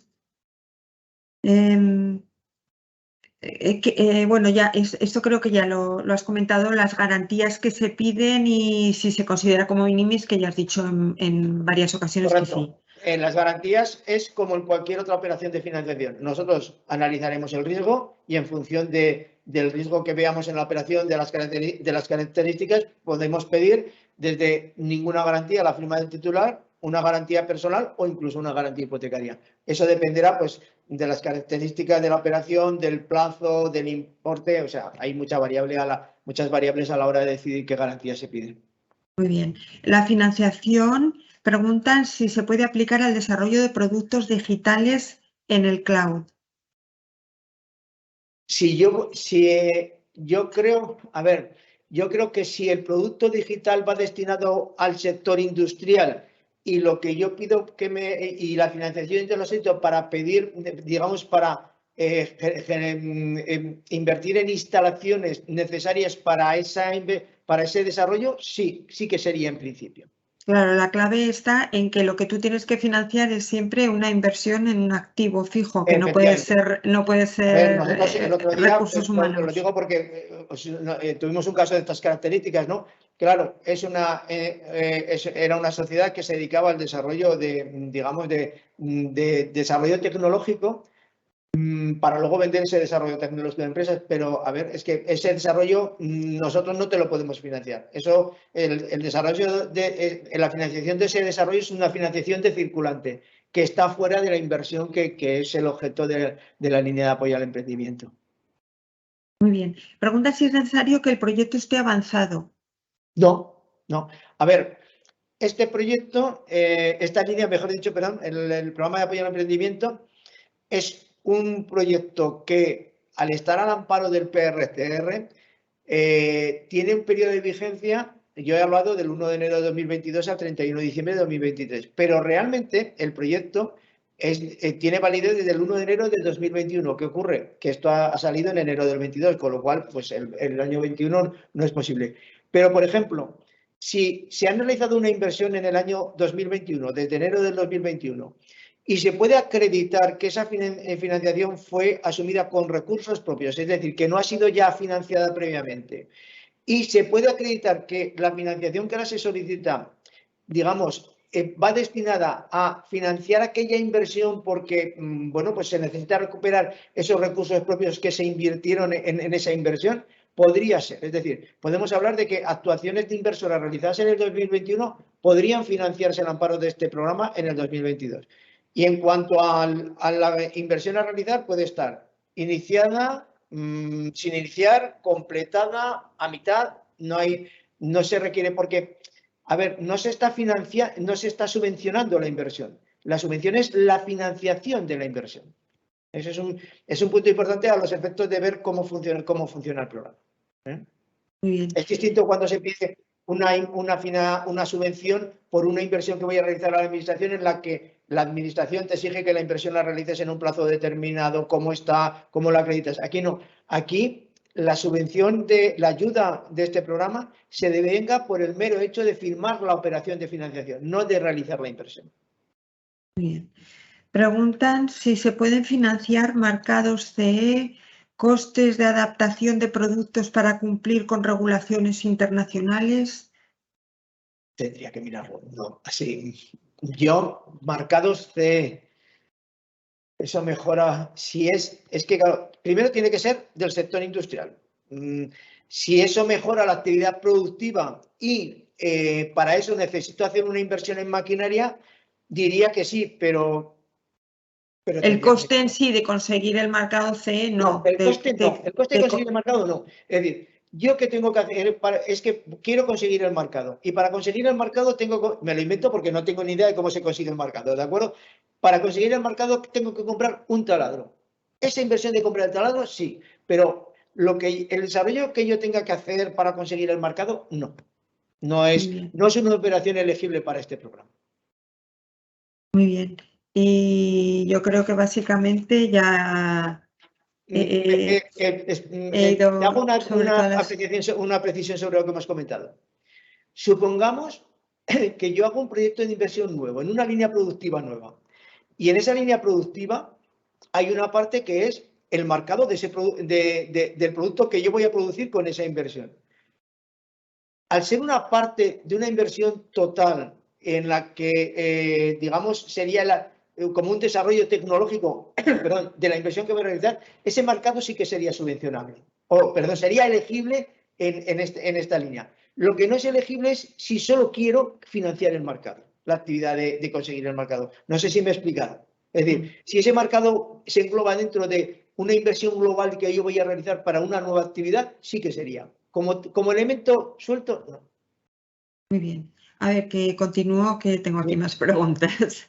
Bueno, ya esto creo que ya lo has comentado, las garantías que se piden y si se considera como minimis, que ya has dicho en varias ocasiones. Correcto. Que sí. En las garantías es como en cualquier otra operación de financiación. Nosotros analizaremos el riesgo y en función del riesgo que veamos en la operación, de las características, podemos pedir desde ninguna garantía, la firma del titular, una garantía personal o incluso una garantía hipotecaria. Eso dependerá pues, de las características de la operación, del plazo, del importe. O sea, hay muchas variables a la hora de decidir qué garantía se pide. Muy bien. La financiación, preguntan si se puede aplicar al desarrollo de productos digitales en el cloud. Yo creo que si el producto digital va destinado al sector industrial y lo que yo pido y la financiación yo lo necesito para pedir, digamos, para invertir en instalaciones necesarias para ese desarrollo, sí que sería en principio. Claro, la clave está en que lo que tú tienes que financiar es siempre una inversión en un activo fijo, que no puede ser nosotros el otro día, recursos humanos. Lo digo porque tuvimos un caso de estas características, ¿no? Claro, era una sociedad que se dedicaba al desarrollo de desarrollo tecnológico para luego vender ese desarrollo tecnológico de empresas, pero a ver, es que ese desarrollo nosotros no te lo podemos financiar. Eso, el desarrollo la financiación de ese desarrollo es una financiación de circulante que está fuera de la inversión que es el objeto de la línea de apoyo al emprendimiento. Muy bien. Pregunta si es necesario que el proyecto esté avanzado. No. A ver, este proyecto, esta línea, mejor dicho, perdón, el programa de apoyo al emprendimiento es un proyecto que, al estar al amparo del PRCR, tiene un periodo de vigencia, yo he hablado del 1 de enero de 2022 al 31 de diciembre de 2023, pero realmente el proyecto tiene validez desde el 1 de enero de 2021. ¿Qué ocurre? Que esto ha salido en enero del 22, con lo cual pues el año 21 no es posible. Pero, por ejemplo, si se han realizado una inversión en el año 2021, desde enero del 2021, y se puede acreditar que esa financiación fue asumida con recursos propios, es decir, que no ha sido ya financiada previamente, y se puede acreditar que la financiación que ahora se solicita, digamos, va destinada a financiar aquella inversión porque, bueno, pues se necesita recuperar esos recursos propios que se invirtieron en esa inversión, podría ser. Es decir, podemos hablar de que actuaciones de inversoras realizadas en el 2021 podrían financiarse al amparo de este programa en el 2022. Y en cuanto a la inversión a realizar, puede estar iniciada, sin iniciar, completada, a mitad, no se requiere porque, a ver, no se está subvencionando la inversión. La subvención es la financiación de la inversión. Eso es un punto importante a los efectos de ver cómo funciona el programa. Muy bien. Es distinto cuando se pide una subvención por una inversión que voy a realizar a la administración, en la que la administración te exige que la inversión la realices en un plazo determinado, cómo la acreditas. Aquí no. Aquí la subvención la ayuda de este programa se devenga por el mero hecho de firmar la operación de financiación, no de realizar la inversión. Muy bien. Preguntan si se pueden financiar mercados CE, costes de adaptación de productos para cumplir con regulaciones internacionales. Tendría que mirarlo. No, así. Mercados CE. Eso mejora. Es que, claro, primero tiene que ser del sector industrial. Si eso mejora la actividad productiva y para eso necesito hacer una inversión en maquinaria, diría que sí, pero El coste en sí de conseguir el mercado CE, no. El coste de conseguir el mercado no. Es decir, yo que tengo que hacer es que quiero conseguir el mercado. Y para conseguir el mercado me lo invento porque no tengo ni idea de cómo se consigue el mercado, ¿de acuerdo? Para conseguir el mercado tengo que comprar un taladro. Esa inversión de comprar el taladro, sí. Pero el desarrollo que yo tenga que hacer para conseguir el mercado, no. No es una operación elegible para este programa. Muy bien. Y yo creo que básicamente ya te hago una precisión sobre lo que hemos comentado. Supongamos que yo hago un proyecto de inversión nuevo, en una línea productiva nueva. Y en esa línea productiva hay una parte que es el mercado del producto que yo voy a producir con esa inversión. Al ser una parte de una inversión total en la que, digamos, sería como un desarrollo tecnológico, perdón, de la inversión que voy a realizar, ese mercado sí que sería subvencionable. Sería elegible en esta línea. Lo que no es elegible es si solo quiero financiar el mercado, la actividad de conseguir el mercado. No sé si me he explicado. Es decir, si ese mercado se engloba dentro de una inversión global que yo voy a realizar para una nueva actividad, sí que sería. Como elemento suelto, no. Muy bien. A ver, que continúo, que tengo aquí más preguntas.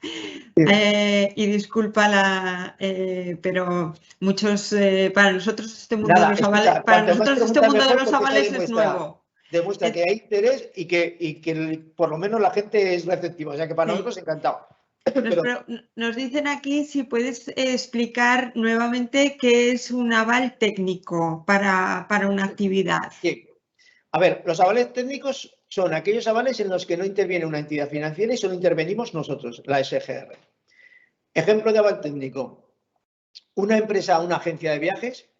Y disculpa pero muchos, para nosotros este mundo de los avales, es nuevo. Demuestra que hay interés y que por lo menos la gente es receptiva. O sea que para nosotros encantado. Nos dicen aquí si puedes explicar nuevamente qué es un aval técnico para una actividad. Sí. A ver, los avales técnicos son aquellos avales en los que no interviene una entidad financiera y solo intervenimos nosotros, la SGR. Ejemplo de aval técnico. Una empresa, una agencia de viajes,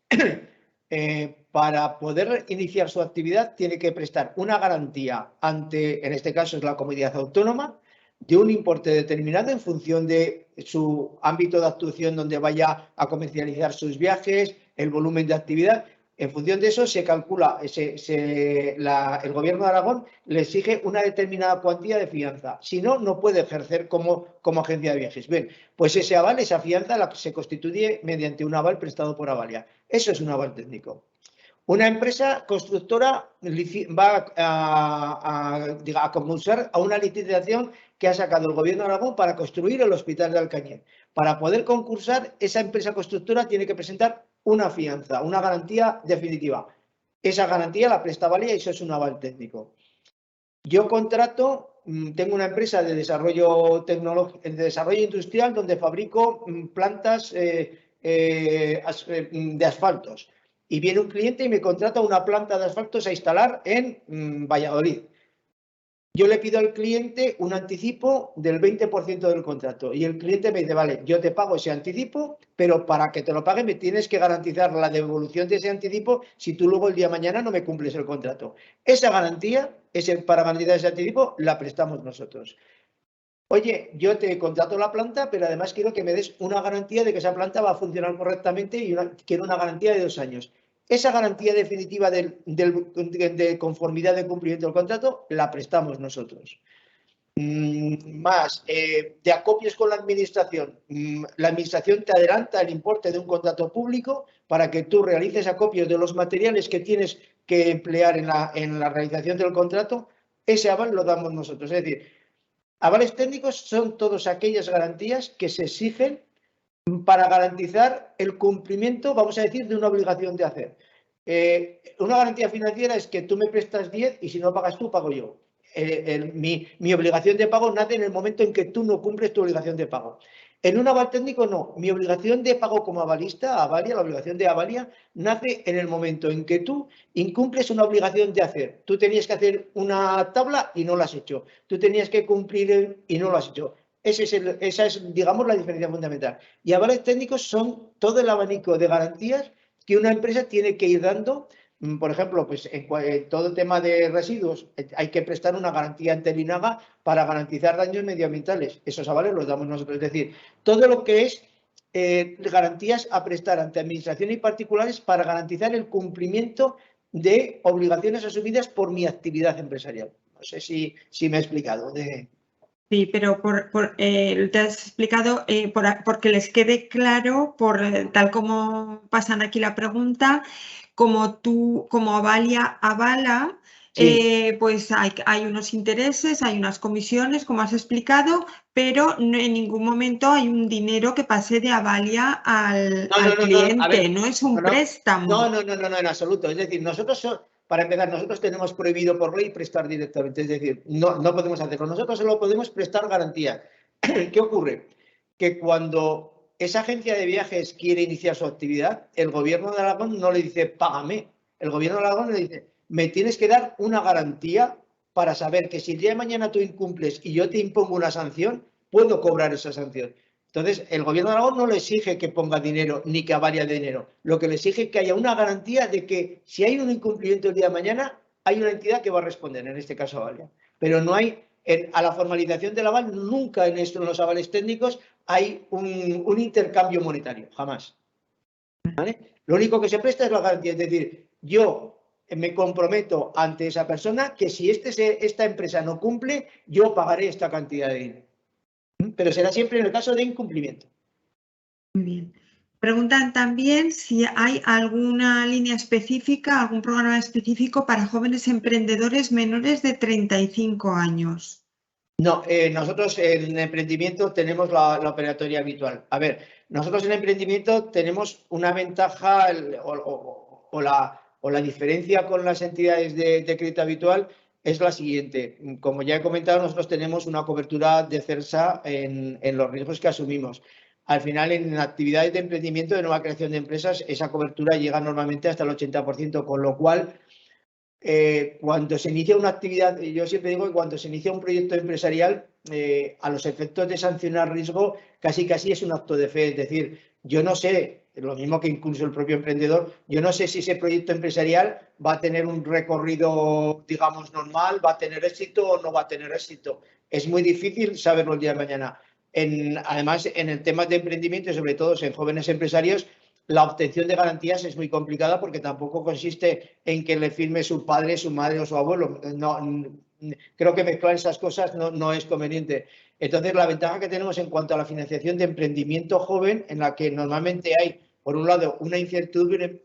para poder iniciar su actividad tiene que prestar una garantía ante, en este caso es la comunidad autónoma, de un importe determinado en función de su ámbito de actuación donde vaya a comercializar sus viajes, el volumen de actividad. En función de eso se calcula, el Gobierno de Aragón le exige una determinada cuantía de fianza. Si no, no puede ejercer como agencia de viajes. Bien, pues ese aval, esa fianza, se constituye mediante un aval prestado por Avalia. Eso es un aval técnico. Una empresa constructora va a concursar a una licitación que ha sacado el Gobierno de Aragón para construir el Hospital de Alcañiz. Para poder concursar, esa empresa constructora tiene que presentar una fianza, una garantía definitiva. Esa garantía la presta Avalia y eso es un aval técnico. Yo tengo una empresa de desarrollo industrial donde fabrico plantas de asfaltos. Y viene un cliente y me contrata una planta de asfaltos a instalar en Valladolid. Yo le pido al cliente un anticipo del 20% del contrato y el cliente me dice, vale, yo te pago ese anticipo, pero para que te lo pague me tienes que garantizar la devolución de ese anticipo si tú luego el día de mañana no me cumples el contrato. Esa garantía, para garantizar ese anticipo, la prestamos nosotros. Oye, yo te contrato la planta, pero además quiero que me des una garantía de que esa planta va a funcionar correctamente y quiero una garantía de 2 años. Esa garantía definitiva de conformidad de cumplimiento del contrato la prestamos nosotros. más de acopios con la administración te adelanta el importe de un contrato público para que tú realices acopios de los materiales que tienes que emplear en la realización del contrato. Ese aval lo damos nosotros. Es decir, avales técnicos son todas aquellas garantías que se exigen para garantizar el cumplimiento, vamos a decir, de una obligación de hacer. Una garantía financiera es que tú me prestas 10 y si no pagas tú, pago yo. Mi obligación de pago nace en el momento en que tú no cumples tu obligación de pago. En un aval técnico no. Mi obligación de pago como avalista, Avalia, la obligación de Avalia, nace en el momento en que tú incumples una obligación de hacer. Tú tenías que hacer una tabla y no la has hecho. Tú tenías que cumplir y no lo has hecho. Esa es, digamos, la diferencia fundamental. Y avales técnicos son todo el abanico de garantías que una empresa tiene que ir dando. Por ejemplo, pues en todo el tema de residuos hay que prestar una garantía ante el INAGA para garantizar daños medioambientales. Esos avales los damos nosotros. Es decir, todo lo que es garantías a prestar ante administraciones y particulares para garantizar el cumplimiento de obligaciones asumidas por mi actividad empresarial. No sé si me he explicado. Sí, pero te has explicado porque les quede claro, tal como pasan aquí la pregunta, como tú, como Avalia avala, Sí. pues hay unos intereses, hay unas comisiones, como has explicado, pero no, en ningún momento hay un dinero que pase de Avalia al cliente, no es un préstamo. No, en absoluto. Es decir, para empezar, nosotros tenemos prohibido por ley prestar directamente, es decir, no podemos hacerlo. Nosotros solo podemos prestar garantía. ¿Qué ocurre? Que cuando esa agencia de viajes quiere iniciar su actividad, el gobierno de Aragón no le dice, págame. El gobierno de Aragón le dice, me tienes que dar una garantía para saber que si el día de mañana tú incumples y yo te impongo una sanción, puedo cobrar esa sanción. Entonces, el gobierno de Aragón no le exige que ponga dinero ni que avalie de dinero. Lo que le exige es que haya una garantía de que si hay un incumplimiento el día de mañana, hay una entidad que va a responder, en este caso Avalia. Pero no hay, a la formalización del aval, nunca en los avales técnicos hay un intercambio monetario, jamás. ¿Vale? Lo único que se presta es la garantía, es decir, yo me comprometo ante esa persona que si esta empresa no cumple, yo pagaré esta cantidad de dinero. Pero será siempre en el caso de incumplimiento. Muy bien. Preguntan también si hay alguna línea específica, algún programa específico para jóvenes emprendedores menores de 35 años. No, nosotros en emprendimiento tenemos la operatoria habitual. A ver, nosotros en emprendimiento tenemos una ventaja o la diferencia con las entidades de crédito habitual es la siguiente. Como ya he comentado, nosotros tenemos una cobertura de CERSA en los riesgos que asumimos. Al final, en actividades de emprendimiento, de nueva creación de empresas, esa cobertura llega normalmente hasta el 80%, con lo cual, cuando se inicia una actividad, yo siempre digo que cuando se inicia un proyecto empresarial, a los efectos de sancionar riesgo, casi es un acto de fe. Es decir, yo no sé, lo mismo que incluso el propio emprendedor, yo no sé si ese proyecto empresarial va a tener un recorrido, digamos, normal, va a tener éxito o no va a tener éxito. Es muy difícil saberlo el día de mañana. Además, en el tema de emprendimiento, sobre todo en jóvenes empresarios, la obtención de garantías es muy complicada porque tampoco consiste en que le firme su padre, su madre o su abuelo. No, creo que mezclar esas cosas no es conveniente. Entonces, la ventaja que tenemos en cuanto a la financiación de emprendimiento joven, en la que normalmente hay, por un lado, una incertidumbre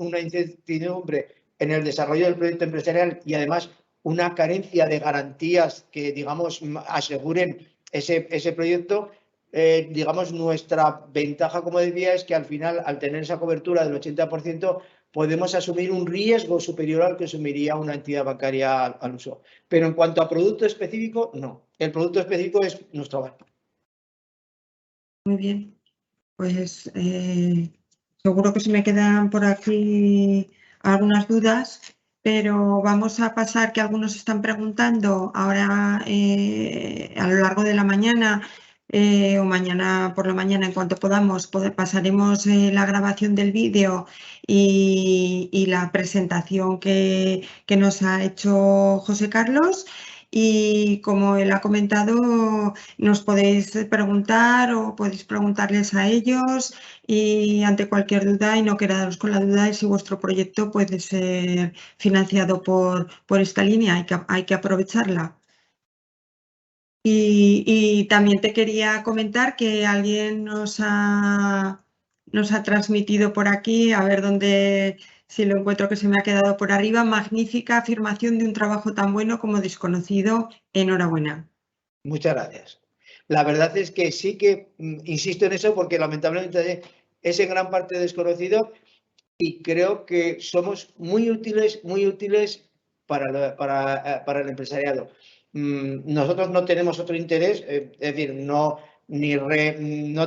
en el desarrollo del proyecto empresarial y además una carencia de garantías que, digamos, aseguren ese proyecto. Digamos, nuestra ventaja, como decía, es que al final, al tener esa cobertura del 80%, podemos asumir un riesgo superior al que asumiría una entidad bancaria al uso. Pero en cuanto a producto específico, no. El producto específico es nuestro banco. Muy bien. Pues seguro que se me quedan por aquí algunas dudas, pero vamos a pasar, que algunos están preguntando ahora a lo largo de la mañana o mañana por la mañana, en cuanto podamos, pasaremos la grabación del vídeo y la presentación que nos ha hecho José Carlos. Y como él ha comentado, nos podéis preguntar o podéis preguntarles a ellos y ante cualquier duda, y no quedaros con la duda de si vuestro proyecto puede ser financiado por esta línea. Hay que aprovecharla. Y también te quería comentar que alguien nos ha transmitido por aquí, a ver dónde, si lo encuentro, que se me ha quedado por arriba: magnífica afirmación de un trabajo tan bueno como desconocido. Enhorabuena. Muchas gracias. La verdad es que sí que insisto en eso porque lamentablemente es en gran parte desconocido y creo que somos muy útiles para el empresariado. Nosotros no tenemos otro interés, es decir, no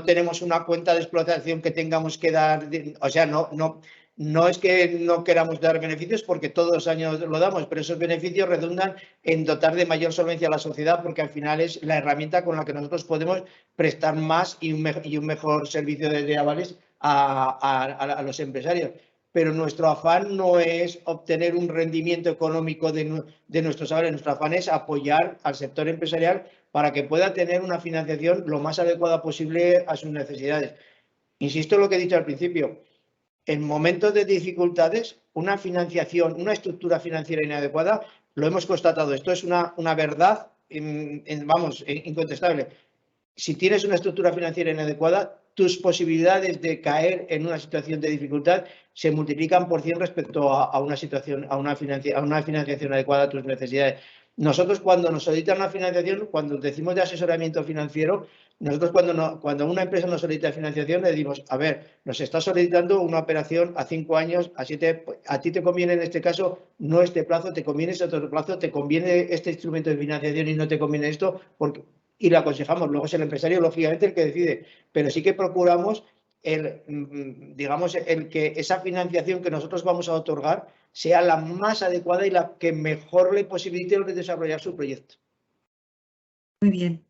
tenemos una cuenta de explotación que tengamos que dar, o sea, no es que no queramos dar beneficios, porque todos los años lo damos, pero esos beneficios redundan en dotar de mayor solvencia a la sociedad, porque al final es la herramienta con la que nosotros podemos prestar más y un mejor servicio de avales a los empresarios. Pero nuestro afán no es obtener un rendimiento económico de nuestros avales. Nuestro afán es apoyar al sector empresarial para que pueda tener una financiación lo más adecuada posible a sus necesidades. Insisto en lo que he dicho al principio. En momentos de dificultades, una financiación, una estructura financiera inadecuada, lo hemos constatado. Esto es una verdad, incontestable. Si tienes una estructura financiera inadecuada, tus posibilidades de caer en una situación de dificultad se multiplican por 100 respecto a una financiación adecuada a tus necesidades. Nosotros, cuando nos solicitan una financiación, cuando decimos de asesoramiento financiero, nosotros cuando una empresa nos solicita financiación, le decimos: a ver, nos está solicitando una operación a 5 años, a ti te conviene en este caso no este plazo, te conviene ese otro plazo, te conviene este instrumento de financiación y no te conviene esto, y le aconsejamos. Luego es el empresario, lógicamente, el que decide, pero sí que procuramos el que esa financiación que nosotros vamos a otorgar sea la más adecuada y la que mejor le posibilite desarrollar su proyecto. Muy bien.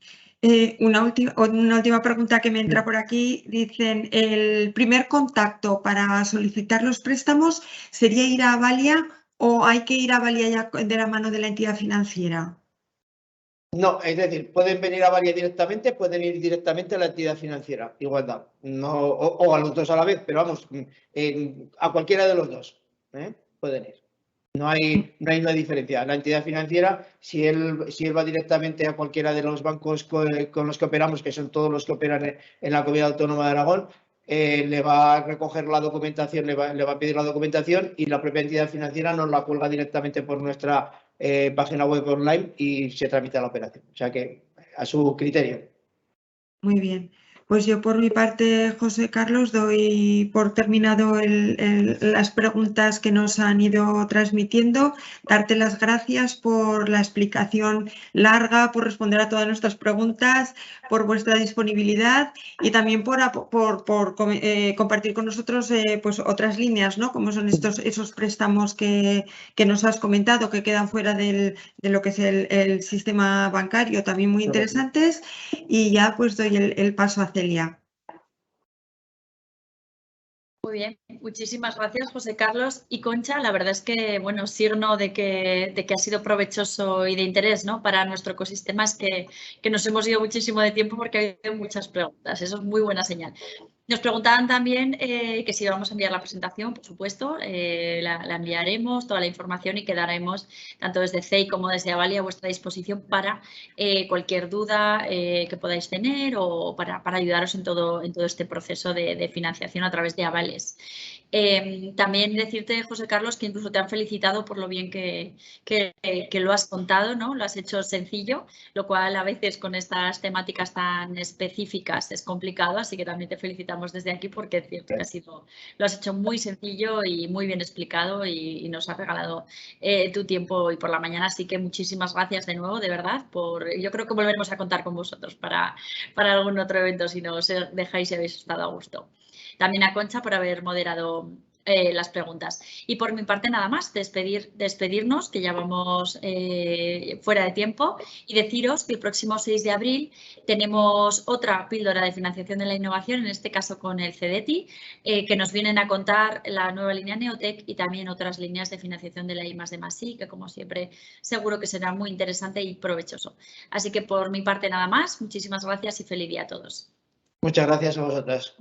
Una última pregunta que me entra por aquí. Dicen: ¿el primer contacto para solicitar los préstamos sería ir a Avalia o hay que ir a Avalia ya de la mano de la entidad financiera? No, es decir, pueden venir a Avalia directamente, pueden ir directamente a la entidad financiera, igualdad, no, o a los dos a la vez, pero vamos, a cualquiera de los dos, pueden ir. No hay una diferencia. La entidad financiera, si él va directamente a cualquiera de los bancos con los que operamos, que son todos los que operan en la Comunidad Autónoma de Aragón, le va a recoger la documentación, le va a pedir la documentación, y la propia entidad financiera nos la cuelga directamente por nuestra página web online y se tramita la operación. O sea que a su criterio. Muy bien. Pues yo, por mi parte, José Carlos, doy por terminado las preguntas que nos han ido transmitiendo. Darte las gracias por la explicación larga, por responder a todas nuestras preguntas, por vuestra disponibilidad y también por compartir con nosotros pues otras líneas, ¿no? Como son esos préstamos que nos has comentado, que quedan fuera de lo que es el sistema bancario, también muy interesantes. Y ya pues doy el paso a Celia. Muy bien, muchísimas gracias, José Carlos y Concha. La verdad es que, bueno, signo de que ha sido provechoso y de interés, ¿no?, para nuestro ecosistema es que nos hemos ido muchísimo de tiempo porque ha habido muchas preguntas. Eso es muy buena señal. Nos preguntaban también que si vamos a enviar la presentación, por supuesto, la enviaremos, toda la información, y quedaremos tanto desde CEI como desde Avalia a vuestra disposición para cualquier duda que podáis tener o para ayudaros en todo este proceso de financiación a través de avales. También decirte, José Carlos, que incluso te han felicitado por lo bien que lo has contado, ¿no? Lo has hecho sencillo, lo cual a veces con estas temáticas tan específicas es complicado, así que también te felicitamos desde aquí porque es cierto que lo has hecho muy sencillo y muy bien explicado y nos has regalado tu tiempo hoy por la mañana, así que muchísimas gracias de nuevo, de verdad. Yo creo que volveremos a contar con vosotros para algún otro evento si nos dejáis y habéis estado a gusto. También a Concha por haber moderado las preguntas. Y por mi parte nada más, despedirnos, que ya vamos fuera de tiempo, y deciros que el próximo 6 de abril tenemos otra píldora de financiación de la innovación, en este caso con el CEDETI, que nos vienen a contar la nueva línea Neotec y también otras líneas de financiación de la I+D+I, que como siempre seguro que será muy interesante y provechoso. Así que por mi parte nada más, muchísimas gracias y feliz día a todos. Muchas gracias a vosotras.